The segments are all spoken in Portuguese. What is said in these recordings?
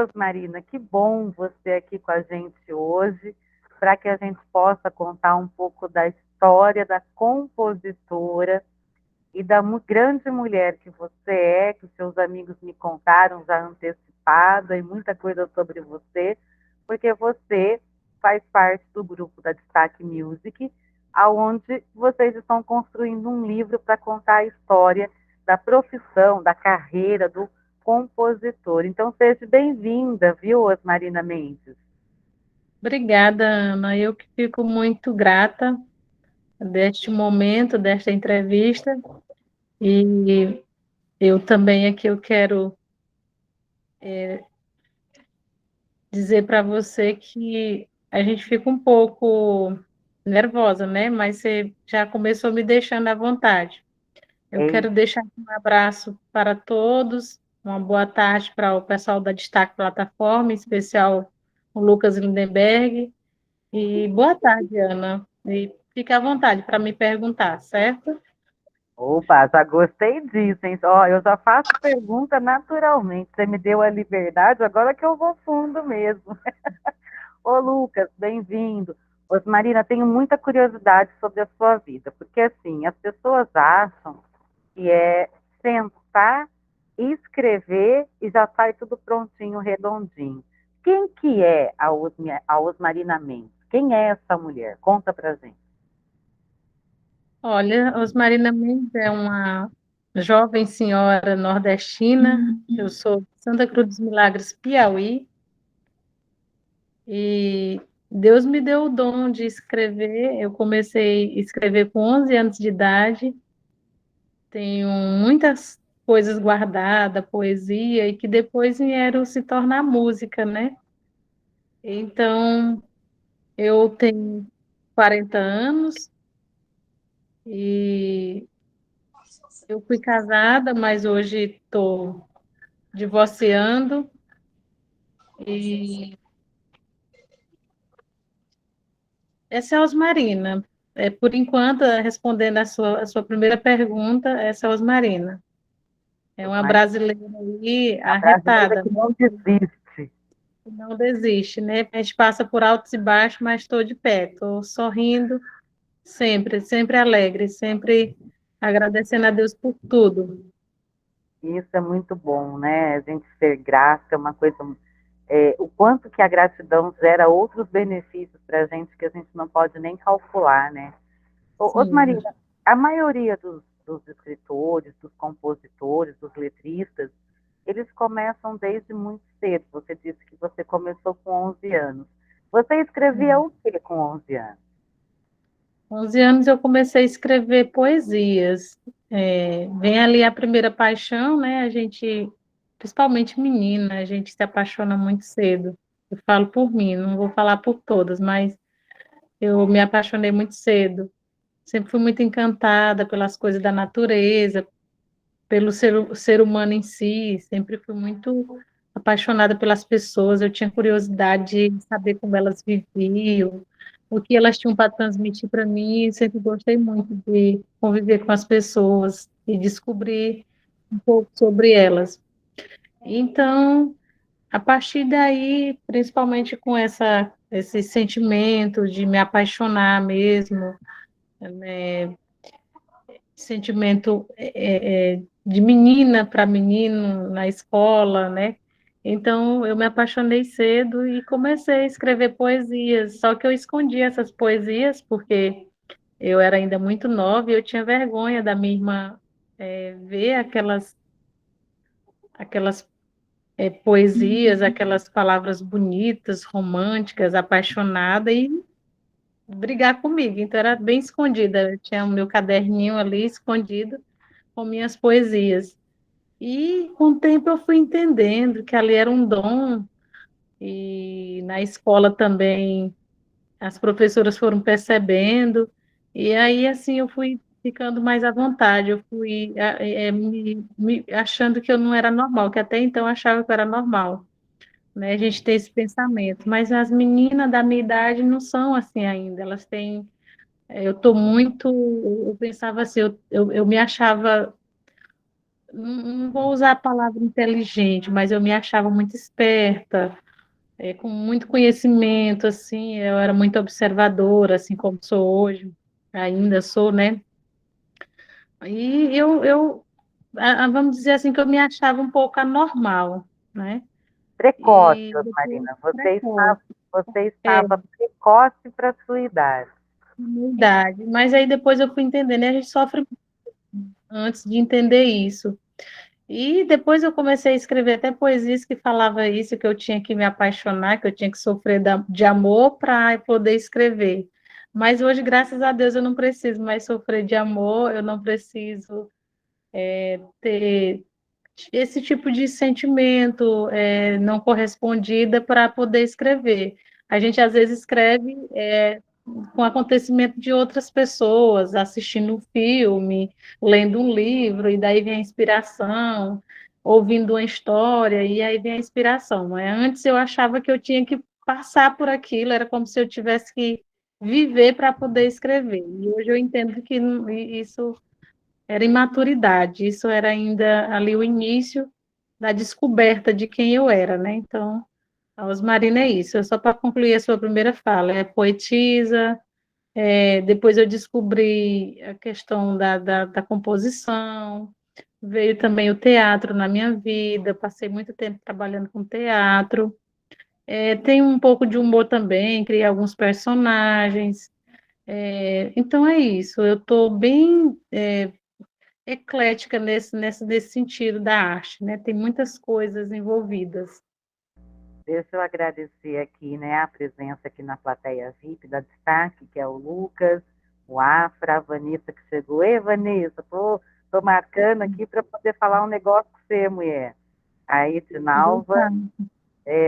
Osmarina, que bom você aqui com a gente hoje, para que a gente possa contar um pouco da história da compositora e da grande mulher que você é, que os seus amigos me contaram já antecipado, e muita coisa sobre você, porque você faz parte do grupo da Destaque Music, aonde vocês estão construindo um livro para contar a história da profissão, da carreira do compositor. Então, seja bem-vinda, viu, Osmarina Mendes? Obrigada, Ana. Eu que fico muito grata deste momento, desta entrevista. E eu também aqui eu quero dizer para você que a gente fica um pouco nervosa, né? Mas você já começou me deixando à vontade. Eu Ei, quero deixar aqui um abraço para todos, uma boa tarde para o pessoal da Destaque Plataforma, em especial o Lucas Lindenberg. E boa tarde, Ana. E fique à vontade para me perguntar, certo? opa, já gostei disso, hein? Ó, eu já faço pergunta naturalmente. Você me deu a liberdade, agora que eu vou fundo mesmo. Ô, Lucas, bem-vindo. Osmarina, tenho muita curiosidade sobre a sua vida, porque assim, as pessoas acham que é sentar, escrever e já sai tudo prontinho, redondinho. Quem que é a Osmarina Mendes? Quem é essa mulher? Conta pra gente. Olha, Osmarina Mendes é uma jovem senhora nordestina. Eu sou de Santa Cruz dos Milagres, Piauí, e Deus me deu o dom de escrever. Eu comecei a escrever com 11 anos de idade. Tenho muitas coisas guardadas, poesia, e que depois vieram se tornar música, né? Então, eu tenho 40 anos e eu fui casada, mas hoje estou divorciando. E essa é a Osmarina. Por enquanto, respondendo a sua primeira pergunta, essa é a Osmarina. É uma Osmarina, brasileira aí a brasileira arretada, que não desiste. que não desiste, né? A gente passa por altos e baixos, mas estou de pé, estou sorrindo sempre, sempre alegre, sempre agradecendo a Deus por tudo. Isso é muito bom, né? A gente ser grata é uma coisa. O quanto que a gratidão gera outros benefícios para a gente não pode nem calcular, né? Sim. Osmarina, a maioria dos escritores, dos compositores, dos letristas, eles começam desde muito cedo. Você disse que você começou com 11 anos. Você escrevia o que com 11 anos? 11 anos eu comecei a escrever poesias. Vem ali a primeira paixão, né? A gente, principalmente menina, a gente se apaixona muito cedo. Eu falo por mim, não vou falar por todas, mas eu me apaixonei muito cedo. Sempre fui muito encantada pelas coisas da natureza, pelo ser humano em si. Sempre fui muito apaixonada pelas pessoas. Eu tinha curiosidade de saber como elas viviam, o que elas tinham para transmitir para mim. Sempre gostei muito de conviver com as pessoas e descobrir um pouco sobre elas. Então, a partir daí, principalmente com esse sentimento de me apaixonar mesmo, né, sentimento de menina para menino na escola, né? Então, eu me apaixonei cedo e comecei a escrever poesias, só que eu escondi essas poesias porque eu era ainda muito nova e eu tinha vergonha da minha irmã ver aquelas poesias, aquelas palavras bonitas, românticas, apaixonada e brigar comigo. Então, era bem escondida. Eu tinha o meu caderninho ali escondido com minhas poesias. E com o tempo eu fui entendendo que ali era um dom, e na escola também as professoras foram percebendo, e aí assim eu fui ficando mais à vontade, eu fui me achando que eu não era normal, que até então eu achava que eu era normal, né? A gente tem esse pensamento, mas as meninas da minha idade não são assim ainda, elas têm. Eu estou muito. Eu pensava assim, eu me achava não vou usar a palavra inteligente, mas eu me achava muito esperta, com muito conhecimento, assim, eu era muito observadora, assim como sou hoje, ainda sou, né? E vamos dizer assim, que eu me achava um pouco anormal, né? Precoce, E depois, Osmarina. precoce, Você é, estava precoce para a sua idade. idade. Mas aí depois eu fui entendendo, e a gente sofre antes de entender isso. E depois eu comecei a escrever até poesias que falava isso, que eu tinha que me apaixonar, que eu tinha que sofrer de amor para poder escrever. Mas hoje, graças a Deus, eu não preciso mais sofrer de amor, eu não preciso ter esse tipo de sentimento não correspondida para poder escrever. A gente às vezes escreve com acontecimento de outras pessoas, assistindo um filme, lendo um livro, e daí vem a inspiração, ouvindo uma história, e aí vem a inspiração. Não é? Antes eu achava que eu tinha que passar por aquilo, era como se eu tivesse que viver para poder escrever. E hoje eu entendo que isso era imaturidade, isso era ainda ali o início da descoberta de quem eu era, né? Então, a Osmarina é isso. Só para concluir a sua primeira fala, é poetisa, depois eu descobri a questão da composição, veio também o teatro na minha vida, passei muito tempo trabalhando com teatro, tem um pouco de humor também, criei alguns personagens, então é isso, eu estou bem eclética nesse sentido da arte, né? Tem muitas coisas envolvidas. Deixa eu agradecer aqui, né, a presença aqui na plateia VIP da Destaque, que é o Lucas, o Afra, a Vanessa que chegou. Ei, Vanessa, tô marcando aqui para poder falar um negócio com você, mulher. Aí, Tinalva,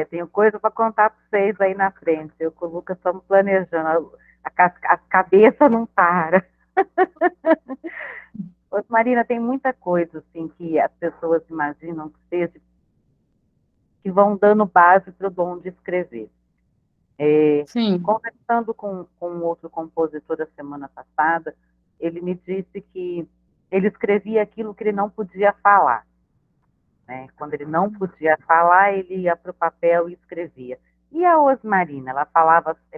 tenho coisa para contar para vocês aí na frente. Eu com o Lucas estamos planejando, a cabeça não para. Ô, Marina, tem muita coisa assim que as pessoas imaginam que seja, que vão dando base para o dom de escrever. Sim. Conversando com um outro compositor da semana passada, ele me disse que ele escrevia aquilo que ele não podia falar. Né? Quando ele não podia falar, ele ia para o papel e escrevia. E a Osmarina, ela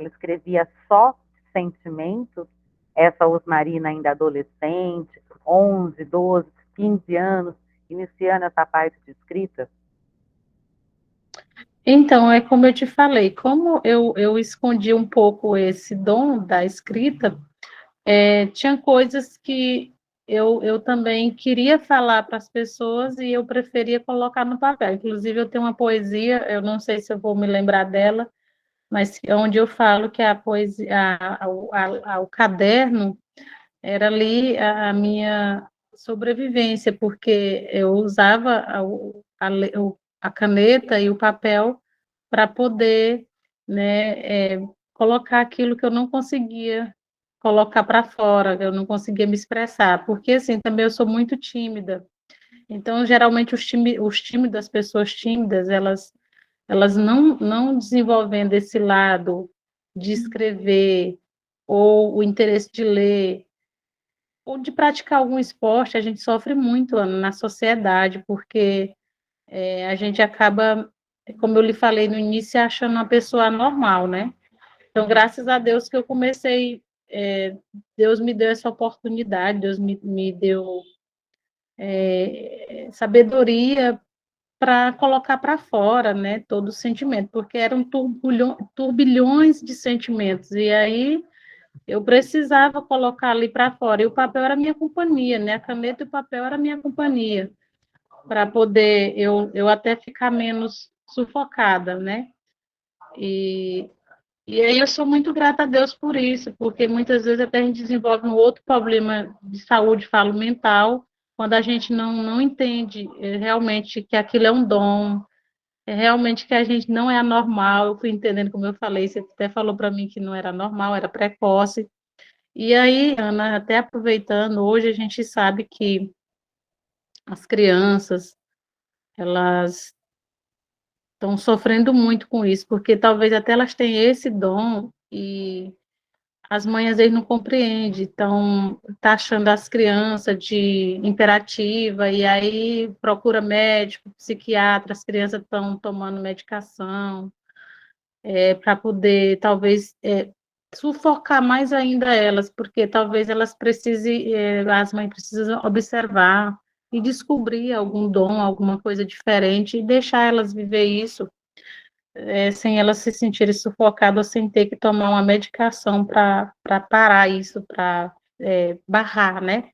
escrevia só sentimentos, essa Osmarina ainda adolescente, 11, 12, 15 anos, iniciando essa parte de escrita. Então, é como eu te falei, como eu escondi um pouco esse dom da escrita, tinha coisas que eu também queria falar para as pessoas e eu preferia colocar no papel. Inclusive, eu tenho uma poesia, eu não sei se eu vou me lembrar dela, mas onde eu falo que a poesia, o caderno era ali a minha sobrevivência, porque eu usava a caneta e o papel para poder, né, colocar aquilo que eu não conseguia colocar para fora, eu não conseguia me expressar, porque assim, também eu sou muito tímida. Então, geralmente os tímidos, as pessoas tímidas, elas não desenvolvendo esse lado de escrever ou o interesse de ler ou de praticar algum esporte, a gente sofre muito na sociedade, porque a gente acaba, como eu lhe falei no início, achando uma pessoa normal, né? Então, graças a Deus que eu comecei, Deus me deu essa oportunidade, Deus me deu sabedoria para colocar para fora, né, todo o sentimento, porque eram turbilhões de sentimentos, e aí eu precisava colocar ali para fora, e o papel era minha companhia, né, a caneta e o papel era minha companhia, para poder eu até ficar menos sufocada, né, e, e aí eu sou muito grata a Deus por isso, porque muitas vezes até a gente desenvolve um outro problema de saúde, falo mental, quando a gente não entende realmente que aquilo é um dom, realmente que a gente não é anormal. Eu fui entendendo, como eu falei, você até falou para mim que não era normal, era precoce. E aí, Ana, até aproveitando, hoje a gente sabe que as crianças, elas estão sofrendo muito com isso, porque talvez até elas tenham esse dom e as mães às vezes não compreendem, estão taxando as crianças de imperativa, e aí procura médico, psiquiatra, as crianças estão tomando medicação, para poder, talvez, sufocar mais ainda elas, porque talvez elas precisem, as mães precisam observar e descobrir algum dom, alguma coisa diferente, e deixar elas viver isso, sem elas se sentirem sufocadas, sem ter que tomar uma medicação para parar isso, para barrar, né?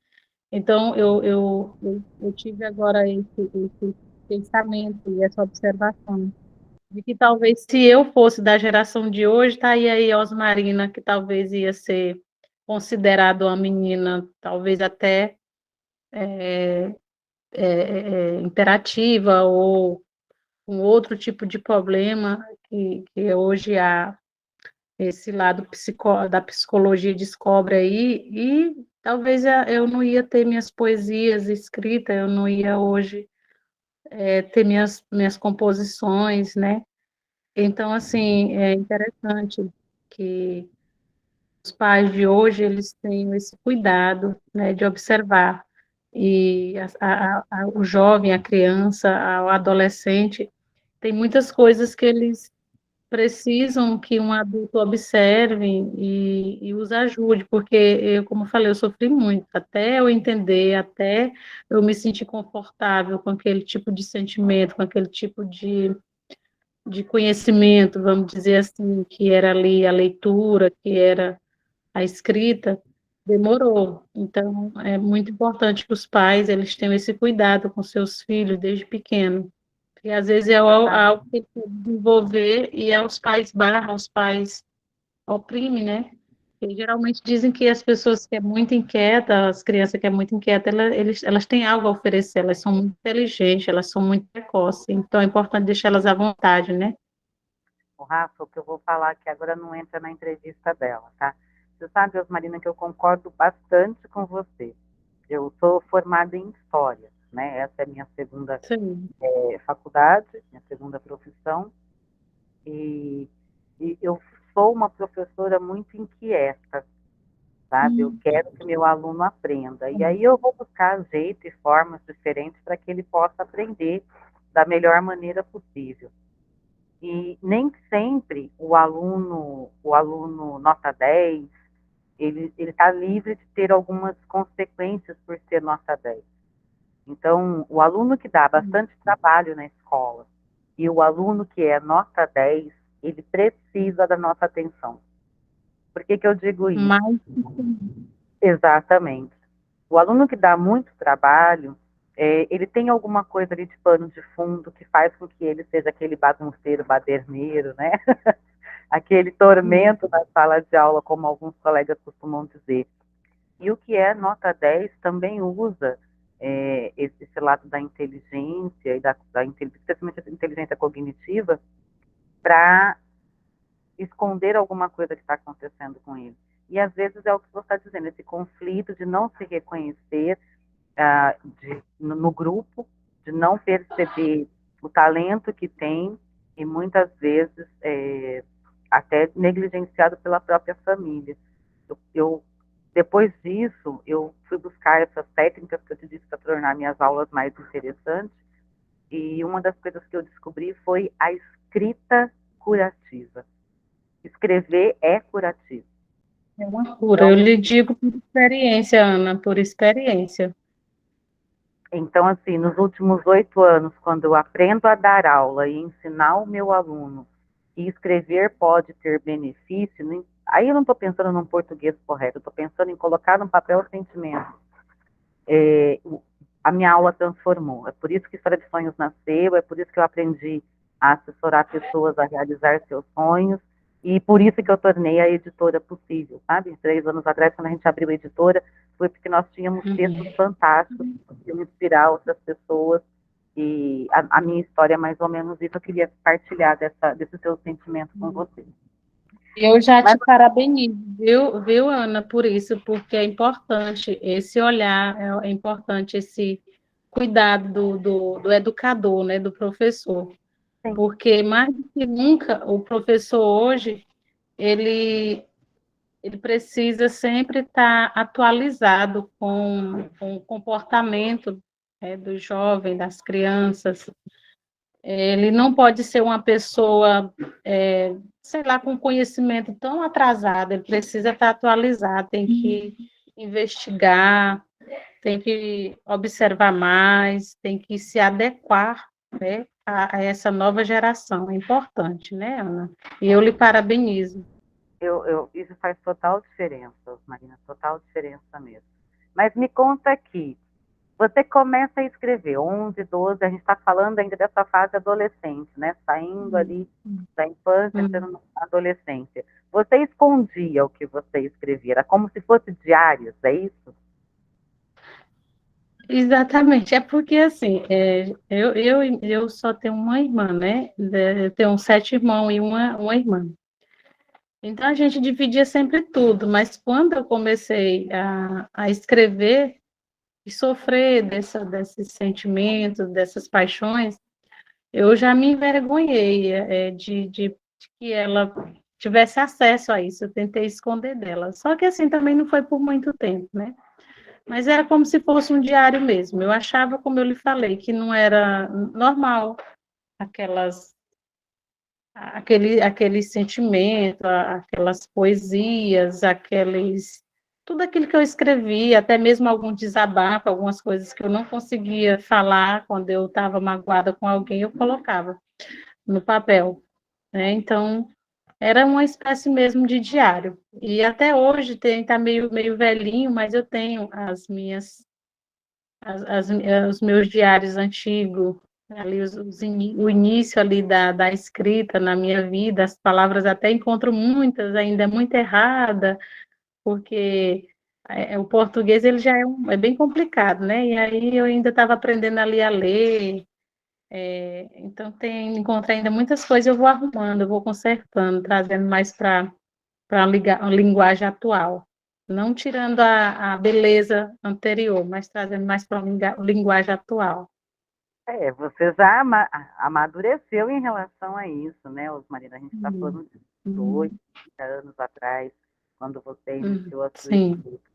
Então, eu tive agora esse pensamento e essa observação de que talvez se eu fosse da geração de hoje, estaria aí Osmarina, que talvez ia ser considerada uma menina, talvez até imperativa, ou um outro tipo de problema que hoje esse lado da psicologia descobre aí, e talvez eu não ia ter minhas poesias escritas, eu não ia hoje ter minhas composições, né? Então, assim, é interessante que os pais de hoje, eles tenham esse cuidado, né, de observar, e o jovem, a criança, o adolescente, tem muitas coisas que eles precisam que um adulto observe e os ajude, porque eu, como eu falei, eu sofri muito, até eu entender, até eu me sentir confortável com aquele tipo de sentimento, com aquele tipo de conhecimento, vamos dizer assim, que era ali a leitura, que era a escrita, demorou. Então, é muito importante que os pais, eles tenham esse cuidado com seus filhos desde pequeno. E às vezes é algo que tem que desenvolver e os pais barram, os pais oprimem, né? E geralmente dizem que as pessoas que é muito inquieta, as crianças que é muito inquieta, elas têm algo a oferecer, elas são muito inteligentes, elas são muito precoces, então é importante deixar elas à vontade, né? O Rafa, o que eu vou falar aqui agora não entra na entrevista dela, tá? Você sabe, Osmarina, que eu concordo bastante com você. Eu sou formada em História, né? Essa é a minha segunda Sim. faculdade, minha segunda profissão. E, e eu sou uma professora muito inquieta, sabe? Eu quero que meu aluno aprenda. E aí eu vou buscar jeito e formas diferentes para que ele possa aprender da melhor maneira possível. E nem sempre o aluno nota 10, ele está livre de ter algumas consequências por ser nota 10. Então, o aluno que dá bastante trabalho na escola e o aluno que é nota 10, ele precisa da nossa atenção. Por que que eu digo isso? Mas, Exatamente. O aluno que dá muito trabalho, ele tem alguma coisa ali de pano de fundo que faz com que ele seja aquele bagunceiro, baderneiro, né? Aquele tormento na sala de aula, como alguns colegas costumam dizer. E o que é nota 10 também usa esse lado da inteligência, e especialmente a inteligência cognitiva, para esconder alguma coisa que está acontecendo com ele. E às vezes é o que você está dizendo, esse conflito de não se reconhecer no grupo, de não perceber o talento que tem e muitas vezes até negligenciado pela própria família. Depois disso, eu fui buscar essas técnicas que eu te disse para tornar minhas aulas mais interessantes, e uma das coisas que eu descobri foi a escrita curativa. Escrever é curativo. é uma cura, eu lhe digo por experiência, Ana, por experiência. Então, assim, nos últimos 8 anos, quando eu aprendo a dar aula e ensinar o meu aluno que escrever pode ter benefício, aí eu não estou pensando num português correto, eu estou pensando em colocar no papel o sentimento. A minha aula transformou. É por isso que História de Sonhos nasceu, é por isso que eu aprendi a assessorar pessoas a realizar seus sonhos, e por isso que eu tornei a editora possível, sabe? 3 anos atrás, quando a gente abriu a editora, foi porque nós tínhamos textos fantásticos que podiam inspirar outras pessoas, e a minha história é mais ou menos isso. Eu queria partilhar desse seu sentimento com você. Eu já Mas, te parabenizo, viu, Ana, por isso, porque é importante esse olhar, é importante esse cuidado do educador, né, do professor, sim, porque mais do que nunca o professor hoje, ele ele precisa sempre estar atualizado com o comportamento do jovem, das crianças. Ele não pode ser uma pessoa, sei lá, com conhecimento tão atrasado, ele precisa estar atualizado, tem que investigar, tem que observar mais, tem que se adequar, né, a essa nova geração. É importante, né, Ana? E eu lhe parabenizo. Isso faz total diferença, Marina, total diferença mesmo. Mas me conta aqui, você começa a escrever 11, 12, a gente está falando ainda dessa fase adolescente, né? Saindo ali da infância, entrando na adolescência. Você escondia o que você escrevia, era como se fosse diários, é isso? Exatamente, é porque assim, eu só tenho uma irmã, né? Eu tenho 7 irmãos e uma irmã. Então a gente dividia sempre tudo, mas quando eu comecei a escrever e sofrer desses sentimentos, dessas paixões, eu já me envergonhei de que ela tivesse acesso a isso, eu tentei esconder dela. Só que assim também não foi por muito tempo, né? Mas era como se fosse um diário mesmo. Eu achava, como eu lhe falei, que não era normal aquelas, aquele sentimento, aquelas poesias, tudo aquilo que eu escrevi, até mesmo algum desabafo, algumas coisas que eu não conseguia falar quando eu estava magoada com alguém, eu colocava no papel, né? Então, era uma espécie mesmo de diário. E até hoje está meio velhinho, mas eu tenho os meus diários antigos, ali o início ali da escrita na minha vida, as palavras até encontro muitas, ainda é muito errada, porque o português ele já é bem complicado, né? E aí eu ainda estava aprendendo ali a ler, então encontro ainda muitas coisas, eu vou arrumando, eu vou consertando, trazendo mais para a linguagem atual. Não tirando a beleza anterior, mas trazendo mais para a linguagem atual. Você já amadureceu em relação a isso, né, Osmarina? A gente está falando de 8, 30 anos atrás, quando você iniciou a sua Sim. escrita.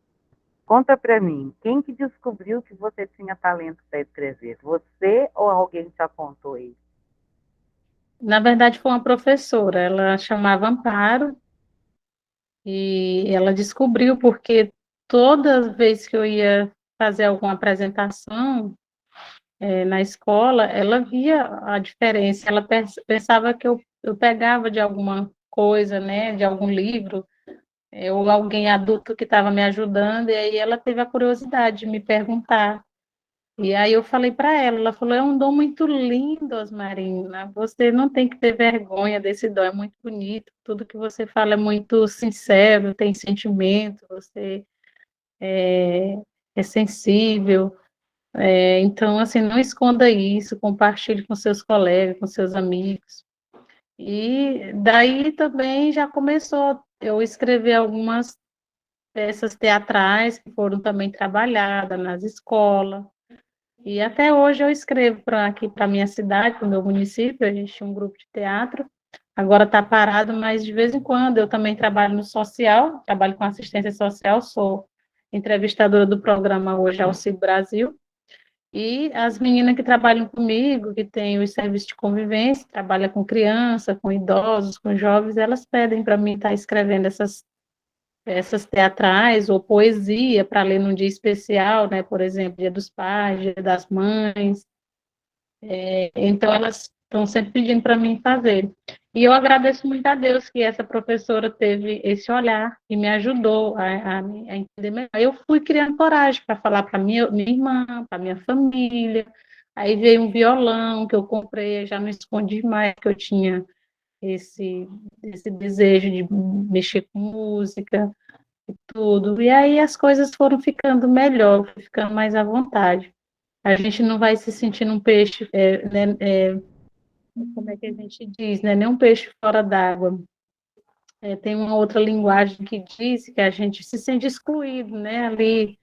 Conta para mim, quem que descobriu que você tinha talento para escrever? Você ou alguém te apontou isso? Na verdade, foi uma professora, ela chamava Amparo, e ela descobriu porque toda vez que eu ia fazer alguma apresentação na escola, ela via a diferença, ela pensava que eu pegava de alguma coisa, né, de algum livro, ou alguém adulto que estava me ajudando, e aí ela teve a curiosidade de me perguntar. E aí eu falei para ela, ela falou, é um dom muito lindo, Osmarina, você não tem que ter vergonha desse dom, é muito bonito, tudo que você fala é muito sincero, tem sentimento, você é sensível, então, assim, não esconda isso, compartilhe com seus colegas, com seus amigos. E daí também já começou eu escrever algumas peças teatrais que foram também trabalhadas nas escolas. E até hoje eu escrevo aqui para a minha cidade, para o meu município, a gente tinha um grupo de teatro, agora está parado, mas de vez em quando eu também trabalho no social, trabalho com assistência social, sou entrevistadora do programa hoje Auxílio Brasil, e as meninas que trabalham comigo, que têm os serviços de convivência, trabalham com criança, com idosos, com jovens, elas pedem para mim estar escrevendo essas teatrais ou poesia para ler num dia especial, né? Por exemplo, Dia dos Pais, Dia das Mães. Então, elas estão sempre pedindo para mim fazer. E eu agradeço muito a Deus que essa professora teve esse olhar e me ajudou a entender melhor. Eu fui criando coragem para falar para minha irmã, para minha família. Aí veio um violão que eu comprei, já não escondi mais que eu tinha esse, esse desejo de mexer com música e tudo. E aí as coisas foram ficando melhor, fui ficando mais à vontade. A gente não vai se sentindo um peixe, né, como é que a gente diz, né? Nem um peixe fora d'água. Tem uma outra linguagem que diz que a gente se sente excluído, né? Ali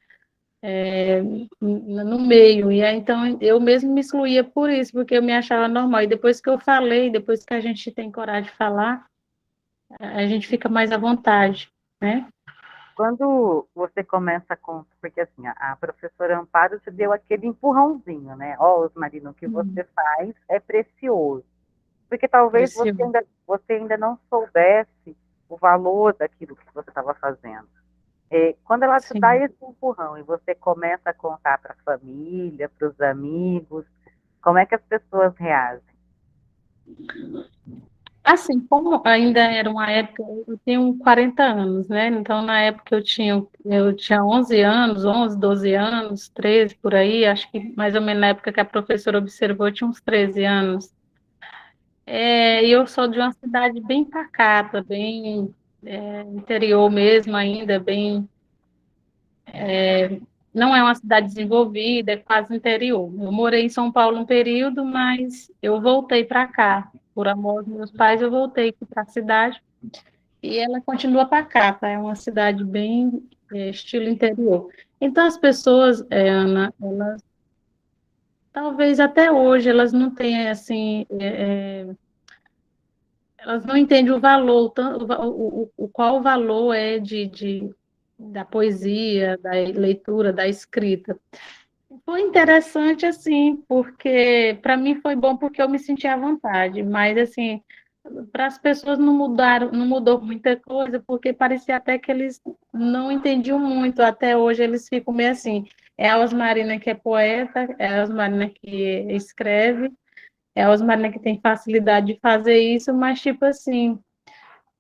no meio. E aí, então eu mesmo me excluía por isso, porque eu me achava normal. E depois que eu falei, depois que a gente tem coragem de falar, a gente fica mais à vontade, né? Quando você começa com, porque assim, a professora Amparo te deu aquele empurrãozinho, né? Ó, Osmarino, o que Hum, você faz é precioso. Porque talvez Preciso. você ainda não soubesse o valor daquilo que você estava fazendo. Quando ela te dá Sim. esse empurrão e você começa a contar para a família, para os amigos, como é que as pessoas reagem? Assim, como ainda era uma época, eu tenho 40 anos, né? Então, na época eu tinha 11 anos, 11, 12 anos, 13 por aí, acho que mais ou menos na época que a professora observou, eu tinha uns 13 anos. E eu sou de uma cidade bem pacata, bem interior mesmo ainda, bem. Não é uma cidade desenvolvida, é quase interior. Eu morei em São Paulo um período, mas eu voltei para cá. Por amor dos meus pais, eu voltei para a cidade. E ela continua pacata, é uma cidade bem estilo interior. Então, as pessoas, Ana, elas, talvez até hoje, elas não tenham, assim, elas não entendem o valor, qual o valor é da poesia, da leitura, da escrita. Foi interessante, assim, porque para mim foi bom porque eu me senti à vontade, mas, assim, para as pessoas não mudaram, não mudou muita coisa, porque parecia até que eles não entendiam muito. Até hoje eles ficam meio assim. É a Osmarina que é poeta, é a Osmarina que escreve, é a Osmarina que tem facilidade de fazer isso, mas tipo assim,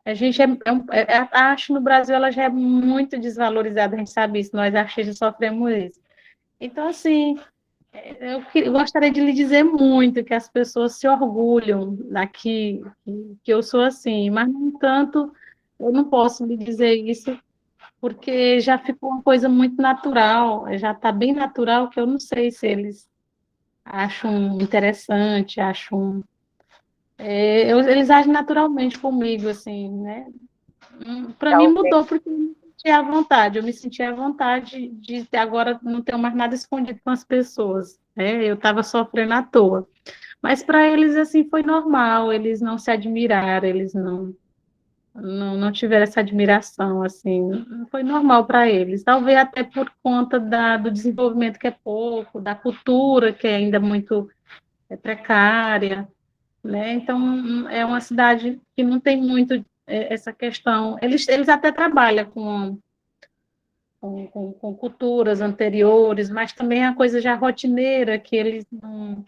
a gente a arte no Brasil ela já é muito desvalorizada, a gente sabe isso, nós artistas sofremos isso. Então, assim, eu gostaria de lhe dizer muito que as pessoas se orgulham daqui, que eu sou assim, mas, no entanto, eu não posso lhe dizer isso, porque já ficou uma coisa muito natural, já está bem natural, que eu não sei se eles acham interessante, acham. Eles agem naturalmente comigo, assim, né? Para mim Talvez, mudou, porque eu me senti à vontade, eu me senti à vontade de agora não ter mais nada escondido com as pessoas, né? Eu estava sofrendo à toa. Mas para eles, assim, foi normal, eles não se admiraram, eles não tiveram essa admiração, assim, foi normal para eles. Talvez até por conta do desenvolvimento que é pouco, da cultura que é ainda muito precária, né? Então, é uma cidade que não tem muito essa questão. Eles até trabalham com culturas anteriores, mas também é uma coisa já rotineira que eles não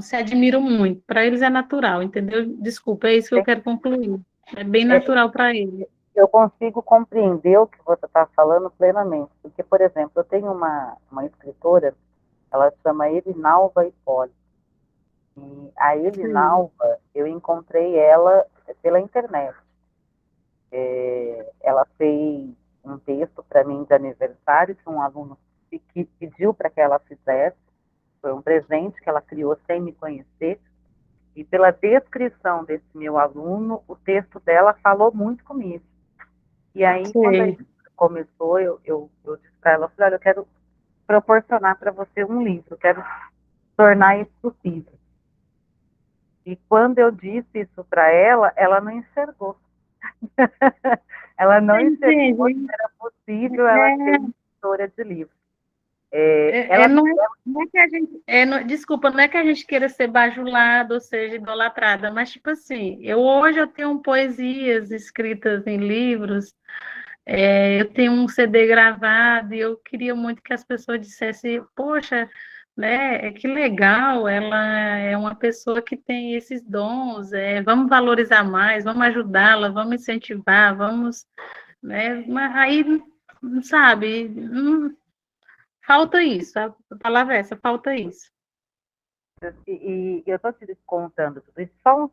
se admiram muito. Para eles é natural, entendeu? Desculpa, é isso que eu quero concluir. É bem é, natural para eles. eu consigo compreender o que você está falando plenamente, porque, por exemplo, eu tenho uma escritora, ela chama Elinalva Hipólito, e a Sim, Elinalva, eu encontrei ela pela internet. Ela fez um texto para mim de aniversário que um aluno que pediu para que ela fizesse, foi um presente que ela criou sem me conhecer, e pela descrição desse meu aluno, o texto dela falou muito comigo. E aí, quando a sei. gente começou, eu disse para ela, falei, olha, eu quero proporcionar para você um livro, eu quero tornar isso possível. E quando eu disse isso para ela não enxergou. Ela não enxergou que Entendi. era possível ela ser editora de livros. Ela Não é que a gente, desculpa, não é que a gente queira ser bajulada, ou seja, idolatrada, mas tipo assim, hoje eu tenho poesias escritas em livros. Eu tenho um CD gravado e eu queria muito que as pessoas dissessem, poxa, né, que legal, ela é uma pessoa que tem esses dons, vamos valorizar mais, vamos ajudá-la, vamos incentivar, vamos, né, mas aí, sabe, falta isso, a palavra é essa, falta isso. e eu estou te contando tudo isso, só um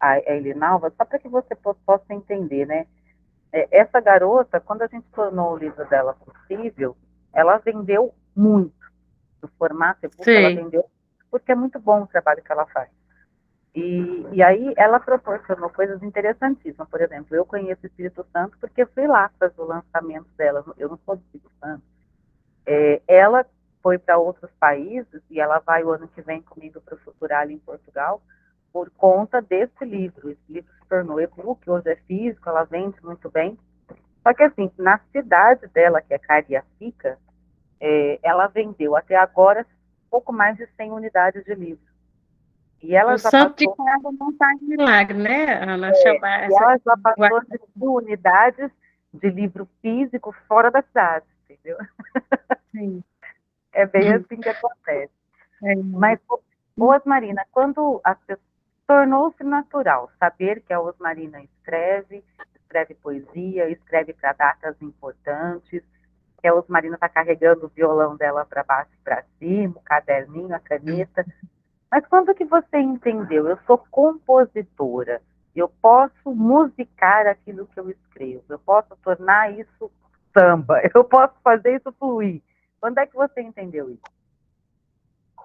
a Elinalva, só para que você possa entender, né? Essa garota, quando a gente tornou o livro dela possível, ela vendeu muito. No formato e-book, ela Sei, vendeu, porque é muito bom o trabalho que ela faz. E aí ela proporcionou coisas interessantíssimas. Por exemplo, eu conheço o Espírito Santo porque eu fui lá fazer o lançamento dela. Eu não sou do Espírito Santo. Ela foi para outros países e ela vai o ano que vem comigo para o Futural em Portugal por conta desse livro. Esse livro se tornou e-book, hoje é físico, ela vende muito bem. Só que assim, na cidade dela, que é Cariacica, ela vendeu até agora pouco mais de 100 unidades de livro. E ela O já santo de passou, casa não faz milagre, né, Ana? Chamar e essa. ela já passou de 100 unidades de livro físico fora da cidade, entendeu? Sim. É bem assim que acontece. É. Mas, Osmarina, quando tornou-se natural saber que a Osmarina escreve poesia, escreve para datas importantes, que a Osmarina está carregando o violão dela para baixo e para cima, o caderninho, a caneta. Mas quando que você entendeu? Eu sou compositora, eu posso musicar aquilo que eu escrevo, eu posso tornar isso samba, eu posso fazer isso fluir. Quando é que você entendeu isso?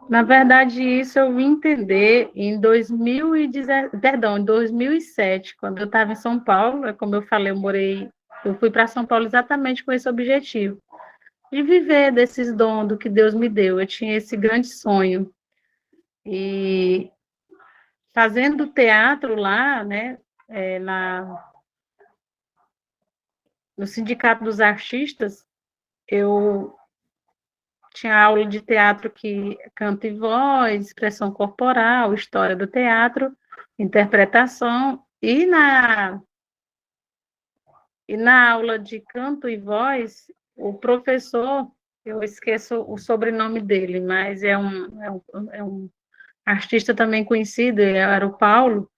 Na verdade, isso eu vim entender em 2007, quando eu estava em São Paulo. Como eu falei, eu fui para São Paulo exatamente com esse objetivo, de viver desses dons do que Deus me deu. Eu tinha esse grande sonho. E fazendo teatro lá, né, no Sindicato dos Artistas, eu tinha aula de teatro que canto e voz, expressão corporal, história do teatro, interpretação, e na aula de canto e voz, o professor, eu esqueço o sobrenome dele, mas é um artista também conhecido, era o Paulo.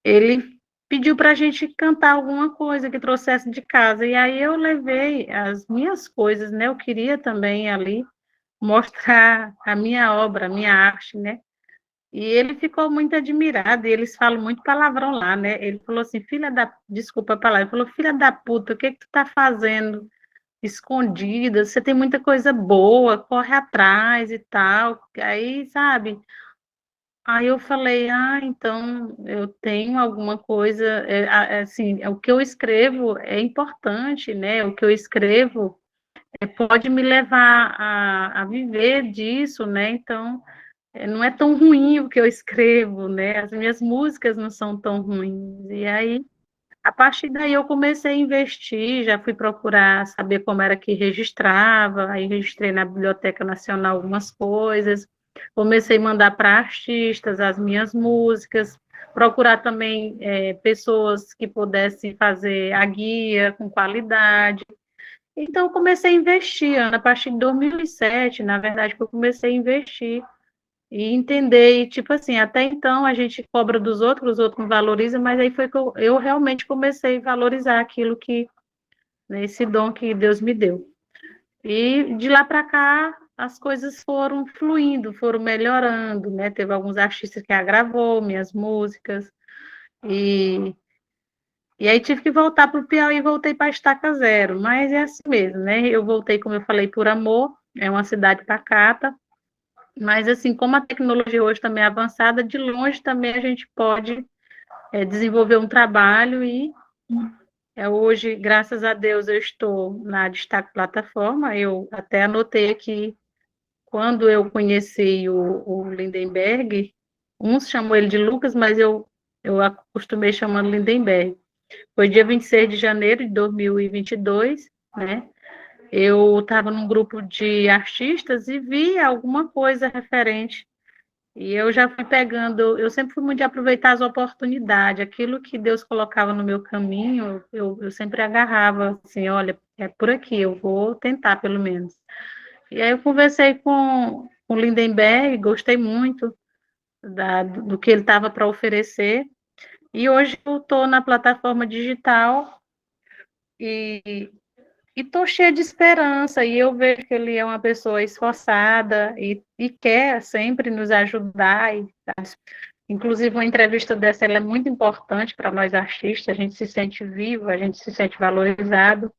Ele pediu para a gente cantar alguma coisa que trouxesse de casa, e aí eu levei as minhas coisas, né? Eu queria também ali mostrar a minha obra, a minha arte, né? E ele ficou muito admirado, e eles falam muito palavrão lá, né? Ele falou assim, desculpa a palavra, ele falou, filha da puta, o que que tu tá fazendo escondida? Você tem muita coisa boa, corre atrás e tal. Aí, sabe? Aí eu falei, então eu tenho alguma coisa, assim, o que eu escrevo é importante, né? O que eu escrevo pode me levar a viver disso, né? Então, não é tão ruim o que eu escrevo, né? As minhas músicas não são tão ruins. E aí, a partir daí, eu comecei a investir, já fui procurar saber como era que registrava, aí registrei na Biblioteca Nacional algumas coisas, comecei a mandar para artistas as minhas músicas, procurar também pessoas que pudessem fazer a guia com qualidade. Então, eu comecei a investir, Ana, a partir de 2007, na verdade, que eu comecei a investir e entender, e tipo assim, até então a gente cobra dos outros, os outros não valorizam, mas aí foi que eu realmente comecei a valorizar aquilo que, né, esse dom que Deus me deu. E de lá para cá, as coisas foram fluindo, foram melhorando, né? Teve alguns artistas que agravou minhas músicas, e, e aí tive que voltar para o Piauí e voltei para a Estaca Zero, mas é assim mesmo, né? Eu voltei, como eu falei, por amor, é uma cidade pacata, mas, assim, como a tecnologia hoje também é avançada, de longe também a gente pode desenvolver um trabalho e hoje, graças a Deus, eu estou na Destaque Plataforma. Eu até anotei aqui, quando eu conheci o Lindenberg, uns chamam ele de Lucas, mas eu acostumei chamando Lindenberg. Foi dia 26 de janeiro de 2022, né? Eu estava num grupo de artistas e vi alguma coisa referente. E eu já fui pegando, eu sempre fui muito de aproveitar as oportunidades, aquilo que Deus colocava no meu caminho, eu sempre agarrava, assim, olha, é por aqui, eu vou tentar pelo menos. E aí eu conversei com o Lindenberg, gostei muito do que ele estava para oferecer, e hoje eu estou na plataforma digital e estou cheia de esperança, e eu vejo que ele é uma pessoa esforçada e quer sempre nos ajudar. Inclusive, uma entrevista dessa ela é muito importante para nós artistas, a gente se sente vivo, a gente se sente valorizado.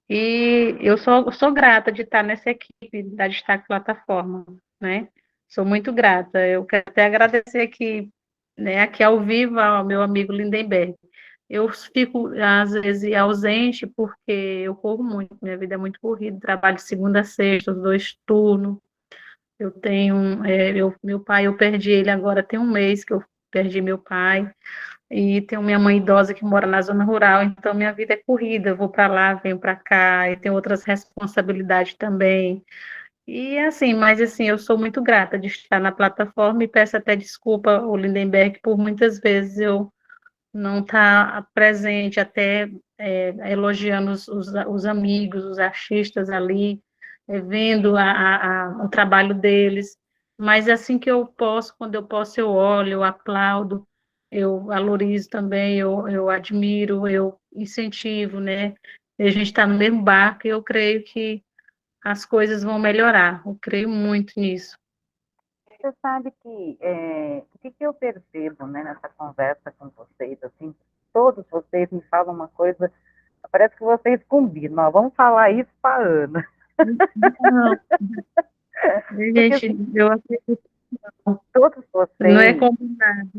E eu sou grata de estar nessa equipe da Destaque Plataforma, né? Sou muito grata. Eu quero até agradecer aqui, né, aqui ao vivo ao meu amigo Lindenberg. Eu fico, às vezes, ausente porque eu corro muito, minha vida é muito corrida, trabalho de segunda a sexta, os 2 turnos. Eu tenho, meu pai, eu perdi ele agora tem um mês que eu perdi meu pai, e tenho minha mãe idosa que mora na zona rural, então minha vida é corrida, eu vou para lá, venho para cá, e tenho outras responsabilidades também. E assim, mas assim, eu sou muito grata de estar na plataforma e peço até desculpa ao Lindenberg por muitas vezes eu não estar presente, até elogiando os amigos, os artistas ali, vendo o trabalho deles, mas assim que eu posso, quando eu posso, eu olho, eu aplaudo, eu valorizo também, eu admiro, eu incentivo, né? A gente está no mesmo barco e eu creio que as coisas vão melhorar, eu creio muito nisso. Você sabe que o que eu percebo, né, nessa conversa com vocês, assim, todos vocês me falam uma coisa, parece que vocês combinam, ó, vamos falar isso para a Ana. Não, Porque gente, assim, eu acredito, todos não é vocês, combinado.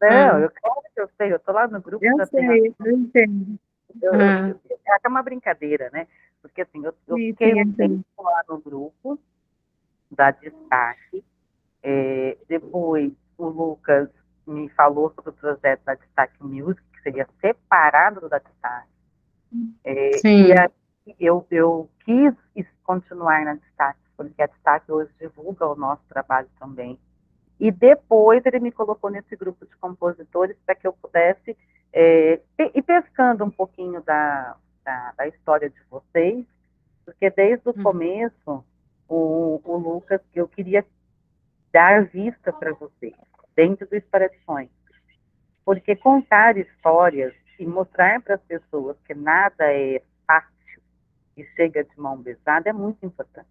não, Ah, eu claro que eu sei, eu estou lá no grupo, eu já tem, sei, eu entendo. Ah, é até uma brincadeira, né? Porque assim, eu sim, fiquei sim, eu um tempo entendo. lá no grupo da Destaque, depois o Lucas me falou sobre o projeto da Destaque Music, que seria separado da Destaque. E Sim, aí eu quis continuar na Destaque, porque a Destaque hoje divulga o nosso trabalho também. E depois ele me colocou nesse grupo de compositores para que eu pudesse ir pescando um pouquinho da história de vocês, porque desde o uhum, começo, o Lucas, eu queria dar vista para vocês, dentro do Inspirações. Porque contar histórias e mostrar para as pessoas que nada é fácil e chega de mão beijada é muito importante.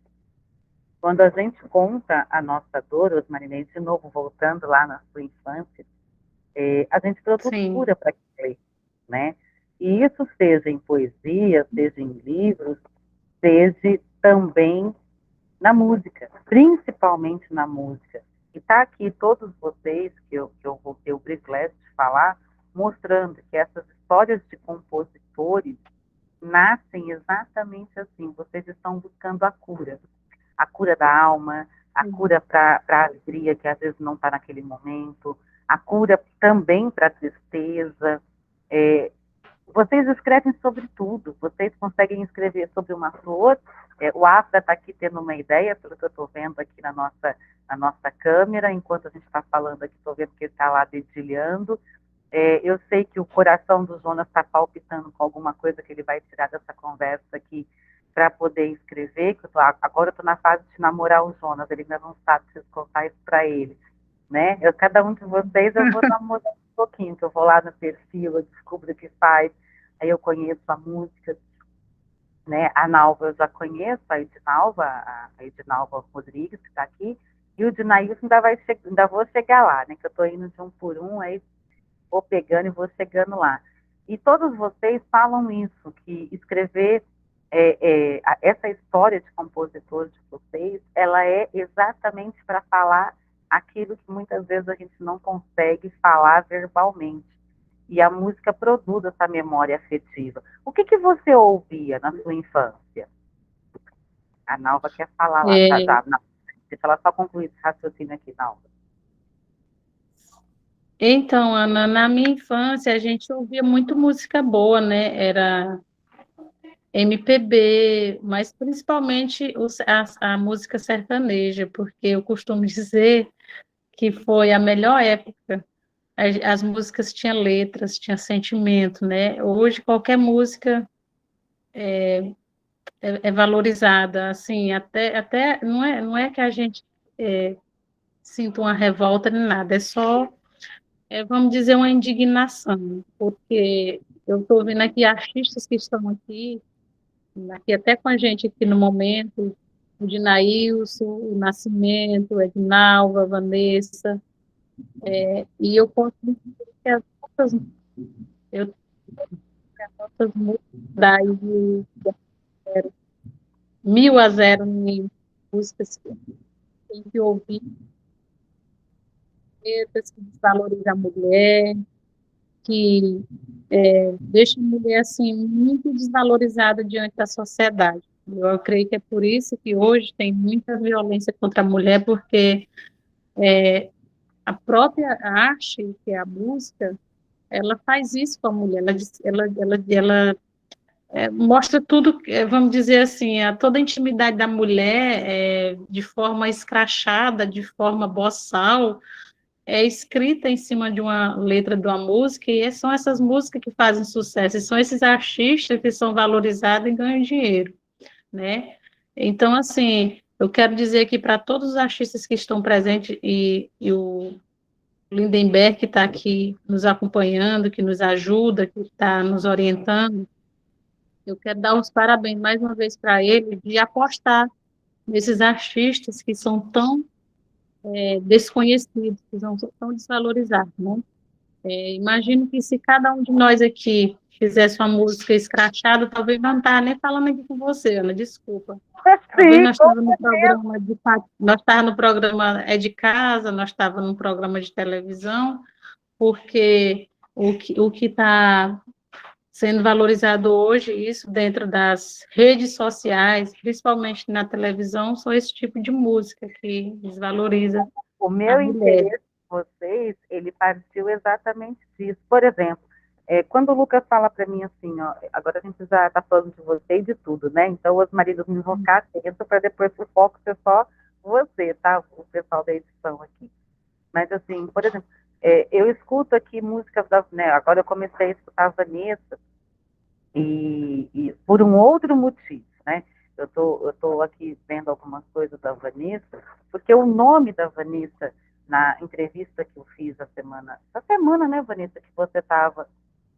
Quando a gente conta a nossa dor, os marinenses, de novo, voltando lá na sua infância, a gente sim, procura para ler, né? E isso seja em poesia, seja em livros, seja também na música, principalmente na música. E está aqui todos vocês, que eu vou ter o privilégio de falar, mostrando que essas histórias de compositores nascem exatamente assim. Vocês estão buscando a cura da alma, a sim, cura para a alegria que às vezes não está naquele momento, a cura também para a tristeza. É, vocês escrevem sobre tudo, vocês conseguem escrever sobre uma flor. O Afra está aqui tendo uma ideia, pelo que eu estou vendo aqui na nossa câmera, enquanto a gente está falando aqui, estou vendo que ele está lá dedilhando. Eu sei que o coração do Jonas está palpitando com alguma coisa que ele vai tirar dessa conversa aqui para poder escrever. Que agora eu estou na fase de namorar o Jonas, ele ainda não sabe se contar isso para ele, né? Cada um de vocês eu vou namorar um pouquinho, que eu vou lá no perfil, eu descubro o que faz, aí eu conheço a música, né? A Nalva eu já conheço, a Edinalva Rodrigues, que está aqui, e o Dinaílson ainda vou chegar lá, né? Que eu estou indo de um por um, aí vou pegando e vou chegando lá. E todos vocês falam isso, que escrever essa história de compositor de vocês, ela é exatamente para falar aquilo que muitas vezes a gente não consegue falar verbalmente. E a música produz essa memória afetiva. O que você ouvia na sua infância? A Nalva quer falar lá, já, é, já. Não, deixa ela só concluir esse raciocínio aqui, Nalva. então, Ana, na minha infância a gente ouvia muito música boa, né? Era MPB, mas principalmente a música sertaneja, porque eu costumo dizer que foi a melhor época. As músicas tinham letras, tinha sentimento, né? Hoje qualquer música é valorizada, assim, até não é que a gente sinta uma revolta nem nada, é só, vamos dizer, uma indignação, porque eu estou vendo aqui artistas que estão aqui até com a gente aqui no momento, o Dinailson, o Nascimento, o Ednalva, a Vanessa, e eu posso dizer que as nossas, eu, as nossas músicas daí, 1000 a 0 em músicas que tem que ouvir, letras que desvalorizam a mulher, que deixa a mulher assim muito desvalorizada diante da sociedade. Eu creio que é por isso que hoje tem muita violência contra a mulher, porque a própria arte, que é a música, ela faz isso com a mulher, ela mostra tudo, vamos dizer assim, toda a intimidade da mulher de forma escrachada, de forma boçal, é escrita em cima de uma letra de uma música, e são essas músicas que fazem sucesso, e são esses artistas que são valorizados e ganham dinheiro, né? Então, assim, eu quero dizer aqui para todos os artistas que estão presentes, e o Lindenberg, que está aqui nos acompanhando, que nos ajuda, que está nos orientando, eu quero dar os parabéns mais uma vez para ele de apostar nesses artistas que são tão desconhecidos, que são tão desvalorizados, né? Imagino que se cada um de nós aqui fizesse uma música escrachada, talvez não estar nem falando aqui com você, Ana, desculpa. Talvez Sim, nós com estávamos no certeza. programa nós estávamos no programa É de Casa, nós estávamos num programa de televisão, porque o que está sendo valorizado hoje, isso dentro das redes sociais, principalmente na televisão, são esse tipo de música que desvaloriza O a meu mulher. interesse em vocês, ele partiu exatamente disso. Por exemplo, quando o Lucas fala para mim assim, ó, agora a gente já está falando de você e de tudo, né? Então os maridos me vão ficar atentos para depois o foco ser só você, tá? O pessoal da edição aqui. Mas assim, por exemplo, eu escuto aqui músicas da, né? Agora eu comecei a escutar a Vanessa e por um outro motivo, né? Eu tô aqui vendo algumas coisas da Vanessa, porque o nome da Vanessa, na entrevista que eu fiz essa semana, né, Vanessa, que você estava,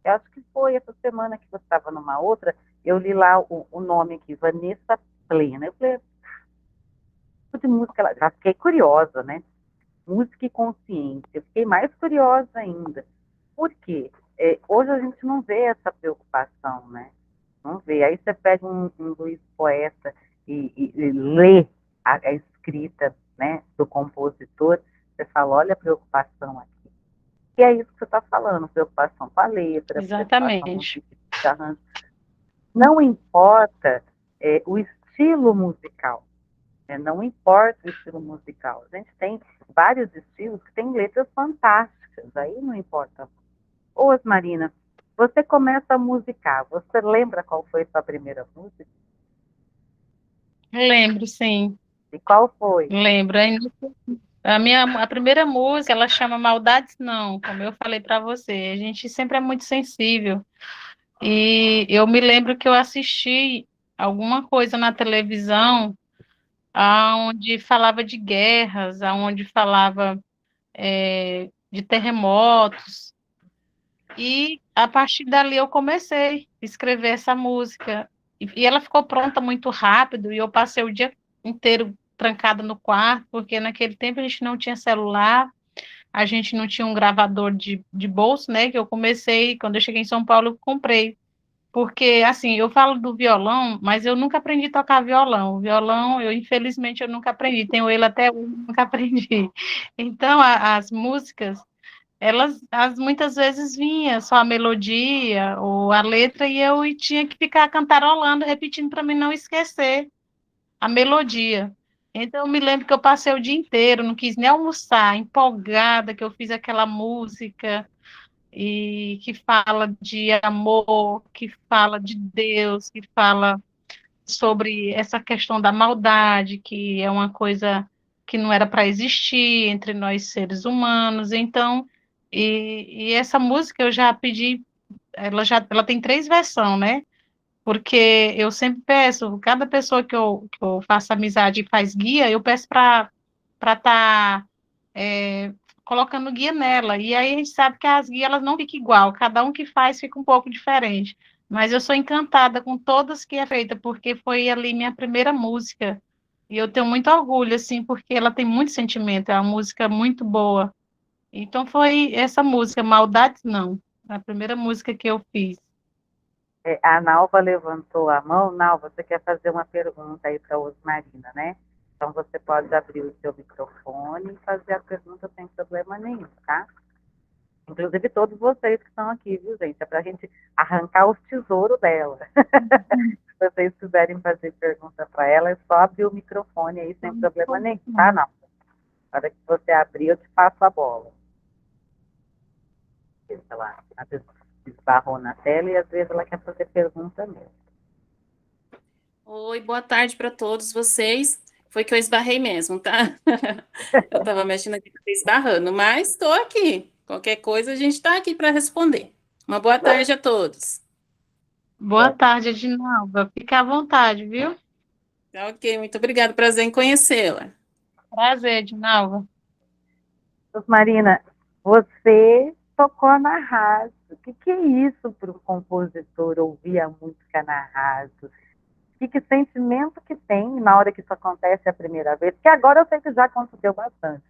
eu acho que foi essa semana que você estava numa outra, eu li lá o nome aqui, Vanessa Plena. Eu falei, de música, já fiquei curiosa, né? Música e consciência. Eu fiquei mais curiosa ainda. Por quê? Hoje a gente não vê essa preocupação, né? Não vê. Aí você pega um Luiz Poeta e lê a escrita, né, do compositor, você fala, olha a preocupação aqui. E é isso que você está falando, preocupação com a letra, preocupação no Exatamente. tipo de arranjo. Não importa o estilo musical, né? Não importa o estilo musical. A gente tem vários estilos que têm letras fantásticas, aí não importa. Ô, Marina, você começa a musicar, você lembra qual foi a sua primeira música? Lembro, sim. E qual foi? Lembro. A primeira música, ela chama Maldades Não, como eu falei para você. A gente sempre é muito sensível. E eu me lembro que eu assisti alguma coisa na televisão aonde falava de guerras, aonde falava de terremotos. E a partir dali eu comecei a escrever essa música. E ela ficou pronta muito rápido, e eu passei o dia inteiro trancada no quarto, porque naquele tempo a gente não tinha celular, a gente não tinha um gravador de bolso, né? Que eu comecei, quando eu cheguei em São Paulo, eu comprei. Porque, assim, eu falo do violão, mas eu nunca aprendi a tocar violão. O violão, infelizmente, eu nunca aprendi. Tenho ele até hoje, nunca aprendi. Então, as músicas muitas vezes vinha só a melodia ou a letra e eu tinha que ficar cantarolando, repetindo para mim não esquecer a melodia. Então eu me lembro que eu passei o dia inteiro, não quis nem almoçar, empolgada que eu fiz aquela música e que fala de amor, que fala de Deus, que fala sobre essa questão da maldade, que é uma coisa que não era para existir entre nós seres humanos. Então, e essa música eu já pedi, ela tem três versões, né? Porque eu sempre peço, cada pessoa que eu faço amizade e faz guia, eu peço para estar colocando guia nela. E aí a gente sabe que as guias elas não ficam igual, cada um que faz fica um pouco diferente. Mas eu sou encantada com todas que é feita, porque foi ali minha primeira música. E eu tenho muito orgulho, assim, porque ela tem muito sentimento, é uma música muito boa. Então foi essa música, Maldades Não, a primeira música que eu fiz. A Nalva levantou a mão. Nalva, você quer fazer uma pergunta aí para a Osmarina, né? Então você pode abrir o seu microfone e fazer a pergunta sem problema nenhum, tá? Inclusive todos vocês que estão aqui, viu, gente? É para a gente arrancar os tesouros dela. Se vocês quiserem fazer pergunta para ela, é só abrir o microfone aí sem problema nenhum, tá, não? Na hora que você abrir, eu te passo a bola. Ela às vezes esbarrou na tela e às vezes ela quer fazer pergunta mesmo. Oi, boa tarde para todos vocês. Foi que eu esbarrei mesmo, tá? Eu estava mexendo aqui, acabei esbarrando, mas estou aqui. Qualquer coisa, a gente está aqui para responder. Uma boa tarde a todos. Boa tarde, Edinalva. Fica à vontade, viu? Tá, ok, muito obrigada. Prazer em conhecê-la. Prazer, Edinalva. Marina, você tocou na rádio. O que é isso para um compositor ouvir a música na rádio? Que sentimento que tem na hora que isso acontece a primeira vez? Porque agora eu sei que já aconteceu bastante.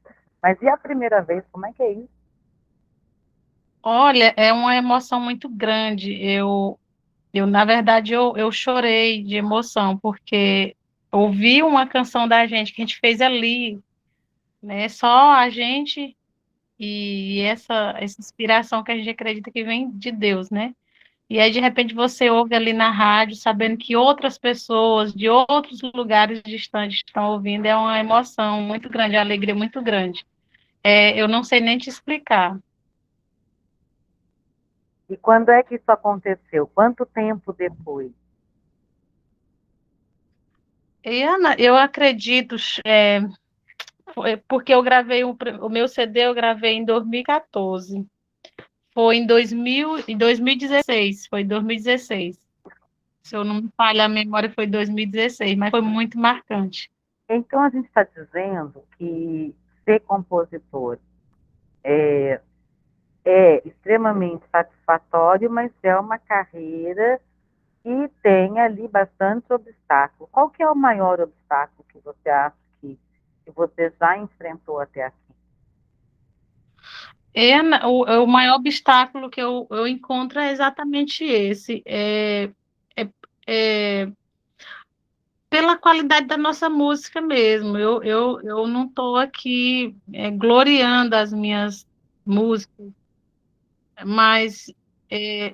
Mas e a primeira vez, como é que é isso? Olha, é uma emoção muito grande. Na verdade, eu chorei de emoção, porque ouvi uma canção da gente que a gente fez ali, né? Só a gente e essa inspiração que a gente acredita que vem de Deus, né? E aí, de repente, você ouve ali na rádio, sabendo que outras pessoas de outros lugares distantes estão ouvindo, é uma emoção muito grande, uma alegria muito grande. Eu não sei nem te explicar. E quando é que isso aconteceu? Quanto tempo depois? E, Ana, eu acredito, porque eu gravei o meu CD, eu gravei em 2014. Foi em 2016, foi em 2016. Se eu não me falha a memória, foi em 2016, mas foi muito marcante. Então a gente está dizendo que ser compositor é extremamente satisfatório, mas é uma carreira que tem ali bastante obstáculo. Qual que é o maior obstáculo que você acha que você já enfrentou até aqui? O maior obstáculo que eu encontro é exatamente esse. É, é pela qualidade da nossa música mesmo. Eu não estou aqui gloriando as minhas músicas, mas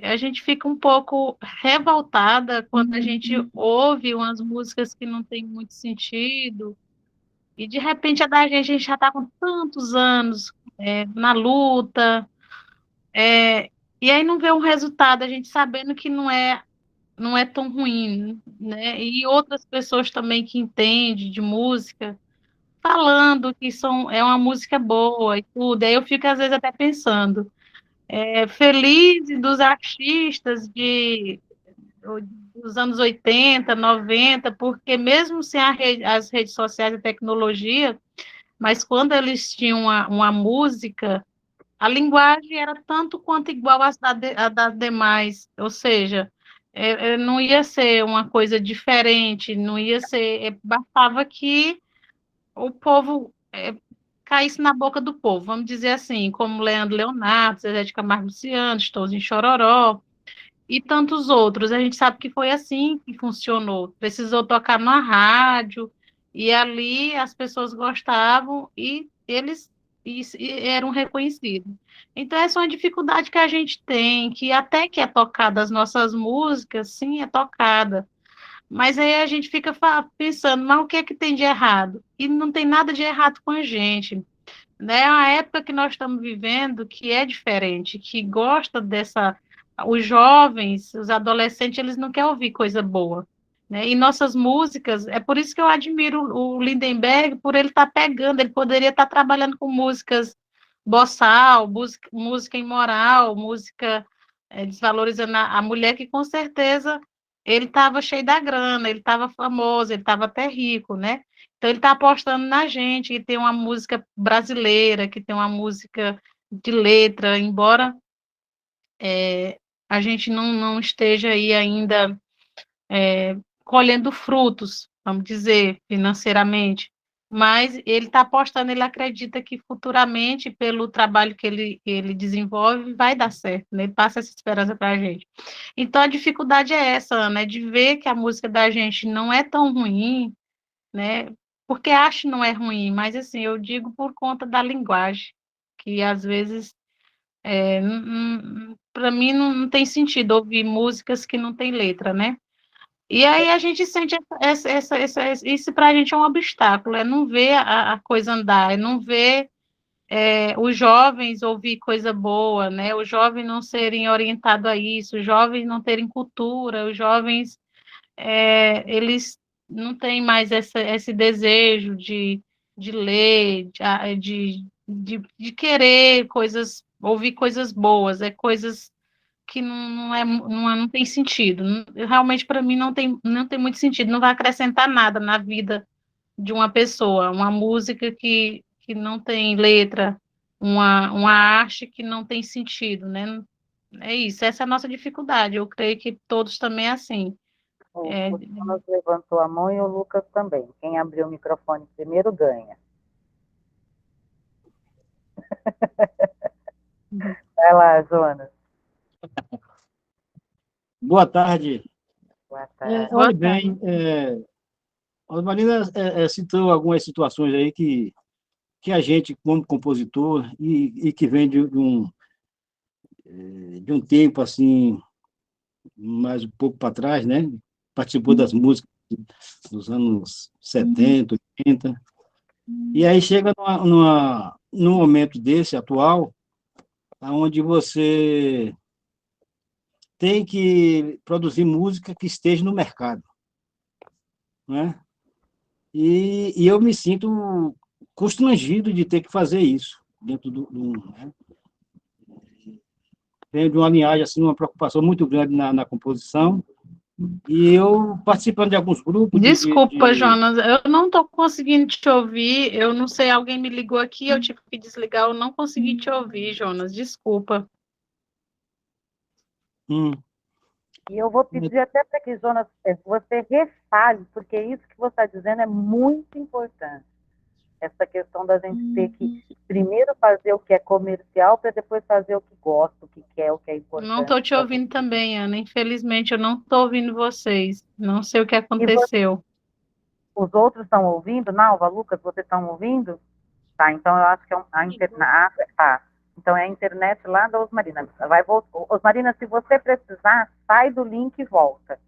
a gente fica um pouco revoltada quando a gente ouve umas músicas que não têm muito sentido, e de repente a gente já está com tantos anos na luta, e aí não vê um resultado, a gente sabendo que não é tão ruim, né? E outras pessoas também que entendem de música, falando que é uma música boa e tudo, aí eu fico às vezes até pensando, feliz dos artistas dos anos 80, 90, porque mesmo sem as redes sociais e tecnologia, mas quando eles tinham uma música, a linguagem era tanto quanto igual a das demais, ou seja, não ia ser uma coisa diferente, não ia ser, bastava que o povo caísse na boca do povo, vamos dizer assim, como Leandro Leonardo, Zezé de Camargo e Luciano, Chitãozinho Chororó, e tantos outros. A gente sabe que foi assim que funcionou. Precisou tocar na rádio, e ali as pessoas gostavam e eles e eram reconhecidos. Então, essa é uma dificuldade que a gente tem, que até que é tocada as nossas músicas, sim, é tocada. Mas aí a gente fica pensando, mas o que é que tem de errado? E não tem nada de errado com a gente, né? A época que nós estamos vivendo que é diferente, que gosta dessa. Os jovens, os adolescentes, eles não querem ouvir coisa boa, né? E nossas músicas, é por isso que eu admiro o Lindenberg, por ele estar pegando, ele poderia estar trabalhando com músicas boçal, música imoral, música desvalorizando a mulher, que com certeza ele estava cheio da grana, ele estava famoso, ele estava até rico, né? Então ele está apostando na gente, que tem uma música brasileira, que tem uma música de letra, embora a gente não esteja aí ainda colhendo frutos, vamos dizer, financeiramente, mas ele está apostando, ele acredita que futuramente, pelo trabalho que ele desenvolve, vai dar certo, né? Ele passa essa esperança para a gente. Então, a dificuldade é essa, né? De ver que a música da gente não é tão ruim, né? Porque acho que não é ruim, mas assim, eu digo por conta da linguagem, que às vezes, para mim, não tem sentido ouvir músicas que não têm letra, né? E aí a gente sente isso para a gente é um obstáculo, é não ver a coisa andar, é não ver os jovens ouvir coisa boa, né? Os jovens não serem orientados a isso, os jovens não terem cultura, os jovens eles não têm mais esse desejo de ler, de querer coisas, ouvir coisas boas, coisas que não tem sentido. Realmente, para mim, não tem muito sentido, não vai acrescentar nada na vida de uma pessoa. Uma música que não tem letra, uma arte que não tem sentido, né? É isso, essa é a nossa dificuldade. Eu creio que todos também é assim. O Jonas levantou a mão e o Lucas também. Quem abriu o microfone primeiro ganha. Vai lá, Jonas. Boa tarde. Boa tarde. Olha bem, a Marina citou algumas situações aí que a gente, como compositor, e que vem de um tempo assim, mais um pouco para trás, né? Participou das músicas dos anos 70, 80, e aí chega num momento desse, atual, onde você tem que produzir música que esteja no mercado, né? E eu me sinto constrangido de ter que fazer isso dentro né? Venho de uma linhagem, assim, uma preocupação muito grande na composição, e eu participando de alguns grupos Desculpa, Jonas, eu não estou conseguindo te ouvir. Eu não sei, alguém me ligou aqui, eu tive que desligar, eu não consegui te ouvir, Jonas. Desculpa. E eu vou pedir até para que, Jonas, você refale, porque isso que você está dizendo é muito importante. Essa questão da gente ter que primeiro fazer o que é comercial para depois fazer o que gosta, o que quer, o que é importante. Não estou te ouvindo também, Ana. Infelizmente, eu não estou ouvindo vocês. Não sei o que aconteceu. Os outros estão ouvindo? Nalva, Lucas, vocês estão ouvindo? Tá, então eu acho que é a internet. Tá. Então é a internet lá da Osmarina. Vai voltar. Osmarina, se você precisar, sai do link e volta.